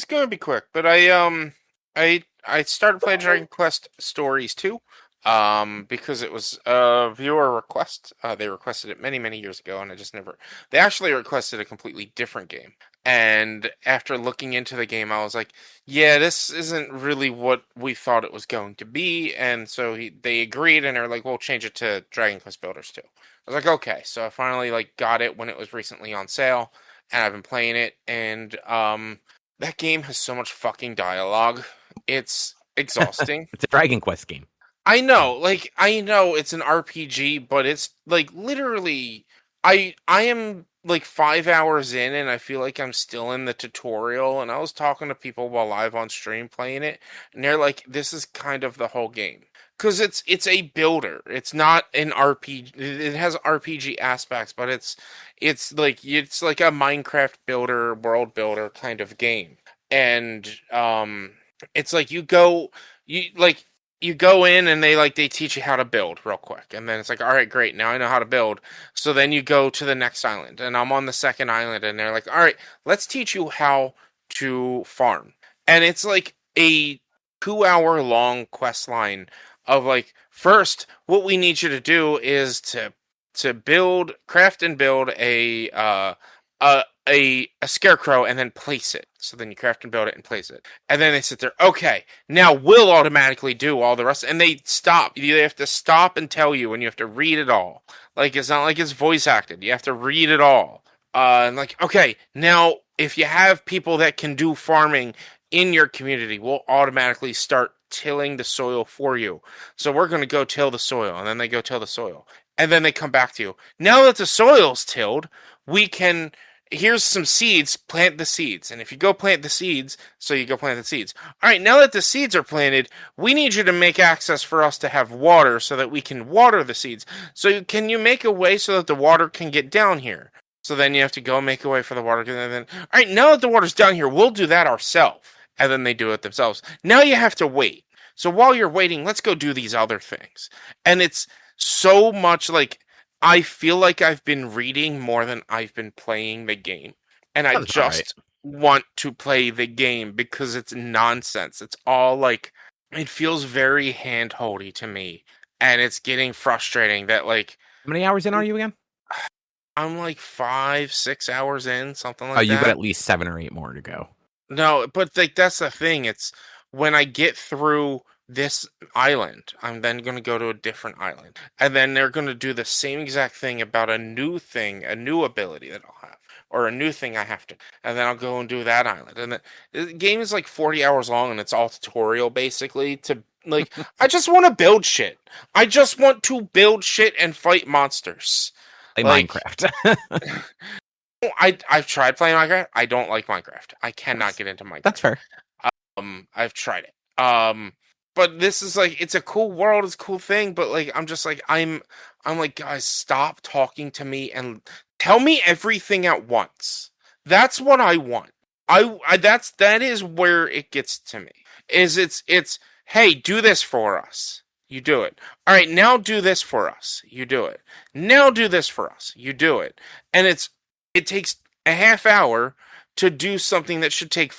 going to be quick, but I started playing Dragon Quest Stories 2 because it was a viewer request. They requested it many years ago, and I just never. They actually requested a completely different game, and after looking into the game, I was like, yeah, this isn't really what we thought it was going to be, and so they agreed, and they're like, we'll change it to Dragon Quest Builders 2. I was like, okay, so I finally like got it when it was recently on sale, and I've been playing it, and that game has so much fucking dialogue. It's exhausting. It's a Dragon Quest game. I know it's an RPG, but it's like literally I am like 5 hours in and I feel like I'm still in the tutorial, and I was talking to people while live on stream playing it, and they're like, this is kind of the whole game. Cuz it's a builder. It's not an RPG. It has RPG aspects, but it's like a Minecraft builder, world builder kind of game. And it's like you go in and they teach you how to build real quick, and then it's like, all right, great, now I know how to build. So then you go to the next island, and I'm on the second island, and they're like, all right, let's teach you how to farm. And it's like a 2-hour long quest line of like, first, what we need you to do is to craft and build a scarecrow and then place it. So then you craft and build it and place it. And then they sit there, okay, now we'll automatically do all the rest. And they stop. They have to stop and tell you, and you have to read it all. Like, it's not like it's voice acted. You have to read it all. And like, okay, now if you have people that can do farming in your community, we'll automatically start tilling the soil for you. So we're going to go till the soil. And then they go till the soil. And then they come back to you. Now that the soil's tilled, here's some seeds, plant the seeds. And if you go plant the seeds, so you go plant the seeds. All right, now that the seeds are planted, we need you to make access for us to have water so that we can water the seeds. So can you make a way so that the water can get down here? So then you have to go make a way for the water. And then, all right, now that the water's down here, we'll do that ourselves. And then they do it themselves. Now you have to wait. So while you're waiting, let's go do these other things. And it's so much like, I feel like I've been reading more than I've been playing the game. And I just want to play the game because it's nonsense. It's all like, it feels very hand-holdy to me. And it's getting frustrating that like... How many hours in are you again? I'm like 5-6 hours in, something like that. Oh, you've got at least 7 or 8 more to go. No, but like that's the thing. It's when I get through this island, I'm then going to go to a different island. And then they're going to do the same exact thing about a new thing, a new ability that I'll have, or a new thing I have to. And then I'll go and do that island. And the game is like 40 hours long, and it's all tutorial basically to like, I just want to build shit. I just want to build shit and fight monsters. Like Minecraft. I've tried playing Minecraft. I don't like Minecraft. I cannot get into Minecraft. That's fair. I've tried it. But this is like, it's a cool world, it's a cool thing, but like I'm just like I'm I'm like, guys, stop talking to me and tell me everything at once. That's what I want. That is where it gets to me. It's hey, do this for us. You do it. All right, now do this for us. You do it. Now do this for us. You do it. And it takes a half hour to do something that should take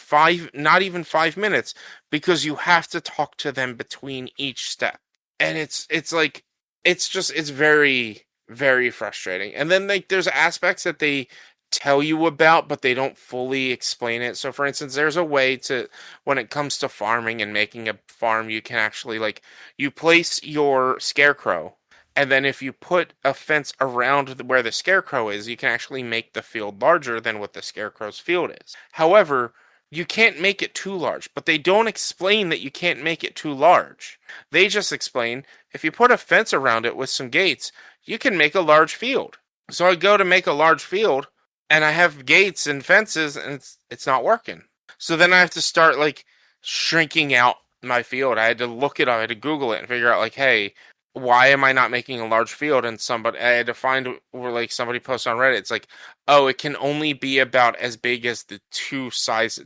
not even 5 minutes, because you have to talk to them between each step. And it's like it's very, very frustrating. And then like there's aspects that they tell you about, but they don't fully explain it. So for instance, there's a way to, when it comes to farming and making a farm, you can actually like, you place your scarecrow, and then if you put a fence around where the scarecrow is, you can actually make the field larger than what the scarecrow's field is. However, you can't make it too large, but they don't explain that you can't make it too large. They just explain, if you put a fence around it with some gates, you can make a large field. So I go to make a large field, and I have gates and fences, and it's not working. So then I have to start like shrinking out my field. I had to look it up, I had to Google it and figure out like, hey, why am I not making a large field? And I had to find where like somebody posts on Reddit. It's like, oh, it can only be about as big as the two scarecrow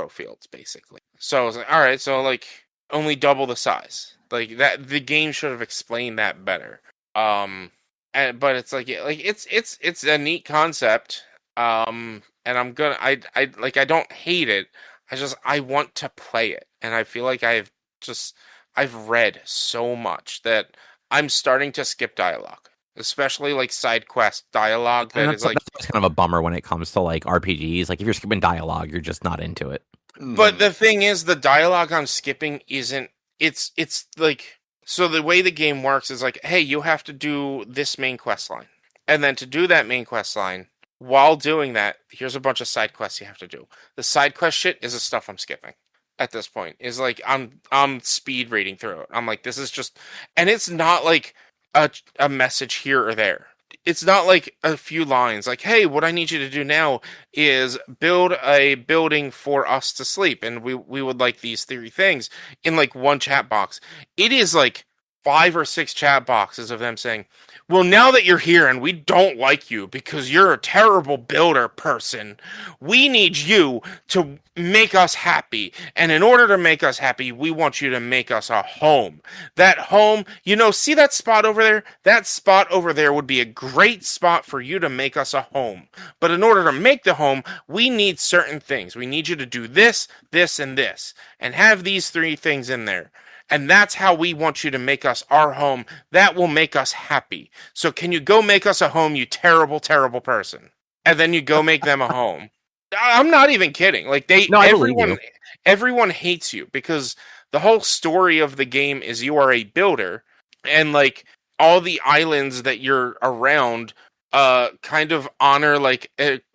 fields, basically. So I was like, all right, so like only double the size. Like that, the game should have explained that better. But it's like it's a neat concept. And I don't hate it. I want to play it, and I feel like I've read so much that I'm starting to skip dialogue, especially like side quest dialogue. That's kind of a bummer when it comes to like RPGs. Like if you're skipping dialogue, you're just not into it. But the thing is, the dialogue I'm skipping isn't. It's like. So the way the game works is like, hey, you have to do this main quest line. And then to do that main quest line, while doing that, here's a bunch of side quests you have to do. The side quest shit is the stuff I'm skipping at this point. Is like I'm speed reading through it. I'm like, this is just, and it's not like a message here or there. It's not like a few lines like, hey, what I need you to do now is build a building for us to sleep, and we would like these 3 things in like one chat box. It is like 5 or 6 chat boxes of them saying, well, now that you're here and we don't like you because you're a terrible builder person, we need you to make us happy. And in order to make us happy, we want you to make us a home. That home, see that spot over there? That spot over there would be a great spot for you to make us a home. But in order to make the home, we need certain things. We need you to do this, this, and this, and have these 3 things in there. And that's how we want you to make us our home. That will make us happy. So can you go make us a home, you terrible, terrible person? And then you go make them a home. I'm not even kidding. Like everyone hates you because the whole story of the game is you are a builder, and like all the islands that you're around kind of honor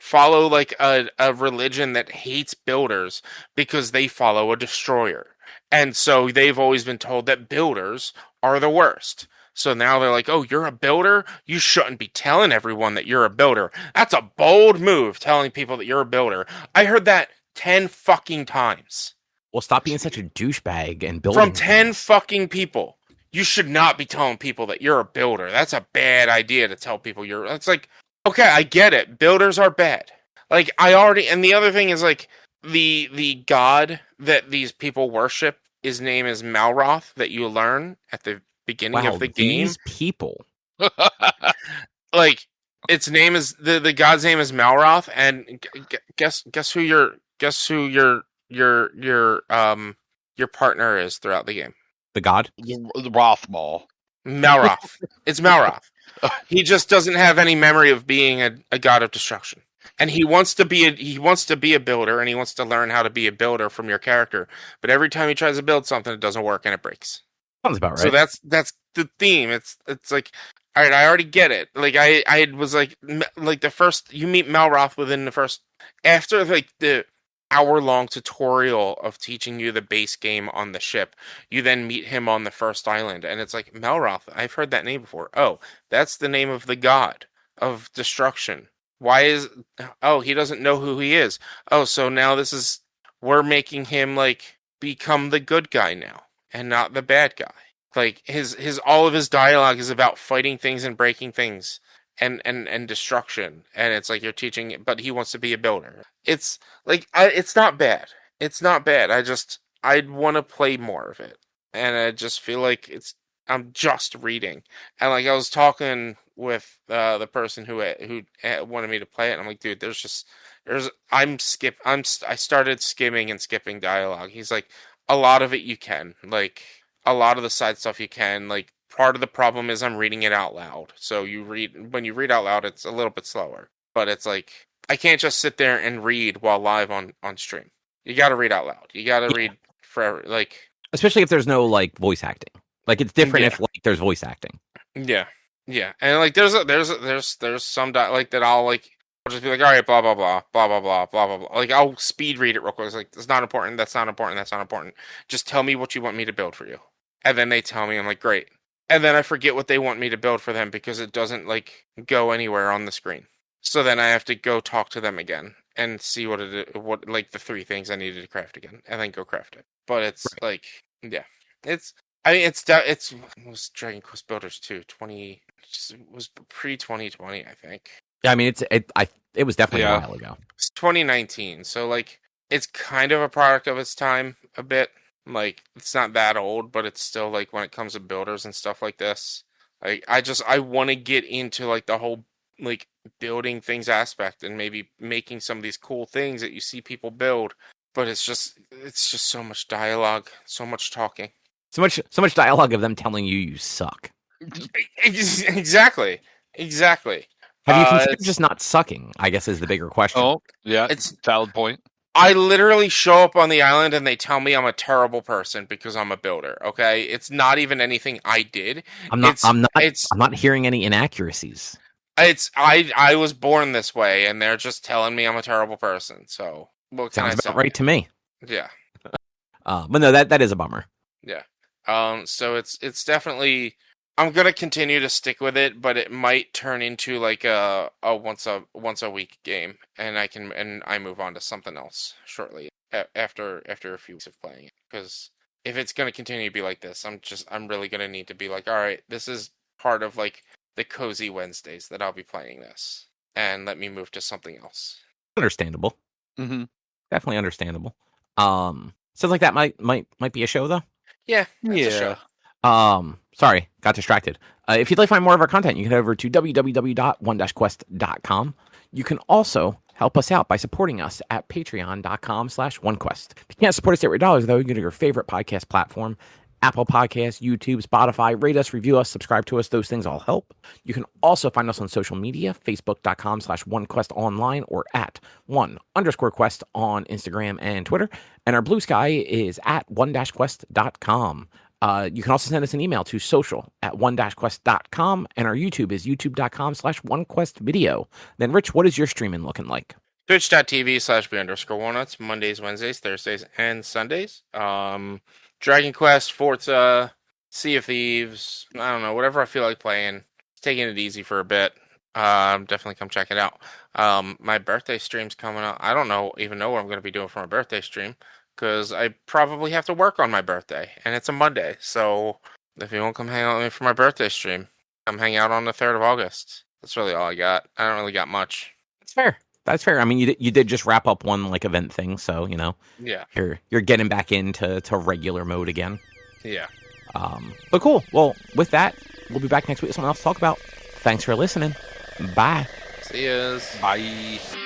follow like a religion that hates builders because they follow a destroyer. And so they've always been told that builders are the worst. So now they're like, oh, you're a builder? You shouldn't be telling everyone that you're a builder. That's a bold move, telling people that you're a builder. I heard that 10 fucking times. Well, stop being such a douchebag and build. From 10 fucking people. You should not be telling people that you're a builder. That's a bad idea to tell people you're... It's like, okay, I get it. Builders are bad. Like, and the other thing is like, the god that these people worship, his name is Malroth, that you learn at the beginning of the game. These people. Like, its name is the god's name is Malroth, and guess who your partner is throughout the game. The god? The Rothmaul. Malroth. It's Malroth. He just doesn't have any memory of being a god of destruction. And he wants to be a builder, and he wants to learn how to be a builder from your character. But every time he tries to build something, it doesn't work and it breaks. Sounds about right. So that's the theme. It's like, all right, I already get it. Like I was like the first, you meet Malroth within the first, after like the hour-long tutorial of teaching you the base game on the ship, you then meet him on the first island, and it's like, Malroth, I've heard that name before. Oh, that's the name of the god of destruction. He doesn't know who he is. Oh, so now we're making him like become the good guy now and not the bad guy. Like his all of his dialogue is about fighting things and breaking things and destruction. And it's like you're teaching, but he wants to be a builder. It's like it's not bad. It's not bad. I'd want to play more of it, and I just feel like I'm just reading. And like I was talking with the person who wanted me to play it, and I'm like, dude, I started skimming and skipping dialogue. He's like, a lot of it you can, like a lot of the side stuff you can, like part of the problem is I'm reading it out loud. So when you read out loud, it's a little bit slower, but it's like I can't just sit there and read while live on stream. You got to read out loud. You got to read forever, like especially if there's no like voice acting. Like it's different if like there's voice acting. Yeah, and like there's some like that I'll just be like, all right, blah blah blah blah blah blah blah blah blah. Like I'll speed read it real quick. It's like it's not important. That's not important. That's not important. Just tell me what you want me to build for you, and then they tell me. I'm like, great. And then I forget what they want me to build for them because it doesn't like go anywhere on the screen. So then I have to go talk to them again and see what like the 3 things I needed to craft again, and then go craft it. But it's like, yeah, it's. I mean, it was Dragon Quest Builders 2, it was pre-2020, I think. Yeah, I mean, it was definitely a while ago. It's 2019, so like it's kind of a product of its time a bit. Like it's not that old, but it's still like when it comes to builders and stuff like this. Like I want to get into like the whole like building things aspect and maybe making some of these cool things that you see people build, but it's just so much dialogue, so much talking. So much dialogue of them telling you suck. Exactly. Have you considered just not sucking? I guess is the bigger question. Oh, yeah, it's a valid point. I literally show up on the island and they tell me I'm a terrible person because I'm a builder. Okay, it's not even anything I did. I'm not hearing any inaccuracies. I was born this way, and they're just telling me I'm a terrible person. So what can I say? Sounds about right to me. Yeah. But no, that is a bummer. Yeah. So it's definitely. I'm gonna continue to stick with it, but it might turn into like a once a week game, and I move on to something else shortly after a few weeks of playing it. Because if it's gonna continue to be like this, I'm really gonna need to be like, all right, this is part of like the cozy Wednesdays that I'll be playing this, and let me move to something else. Understandable. Mm-hmm. Definitely understandable. Sounds like that might be a show though. Yeah, that's a show. Sorry, got distracted. If you'd like to find more of our content, you can head over to www.one-quest.com. You can also help us out by supporting us at patreon.com/onequest. If you can't support us at $8, though, you can go to your favorite podcast platform, Apple Podcasts, YouTube, Spotify. Rate us, review us, subscribe to us. Those things all help. You can also find us on social media, facebook.com/onequestonline or at @1_quest on Instagram and Twitter. And our Blue Sky is at one-quest.com. You can also send us an email to social@one-quest.com, and our YouTube is youtube.com/onequestvideo. Then, Rich, what is your streaming looking like? Twitch.tv/B_walnuts, Mondays, Wednesdays, Thursdays, and Sundays. Dragon Quest, Forza, Sea of Thieves, I don't know, whatever I feel like playing. Taking it easy for a bit. Definitely come check it out. My birthday stream's coming up. I don't even know what I'm going to be doing for my birthday stream, because I probably have to work on my birthday, and it's a Monday. So if you want to come hang out with me for my birthday stream, come hang out on the 3rd of August. That's really all I got. I don't really got much. That's fair. I mean, you did just wrap up one like event thing, so you know. Yeah. You're getting back into regular mode again. Yeah. But cool. Well, with that, we'll be back next week with something else to talk about. Thanks for listening. Bye. See yous. Bye.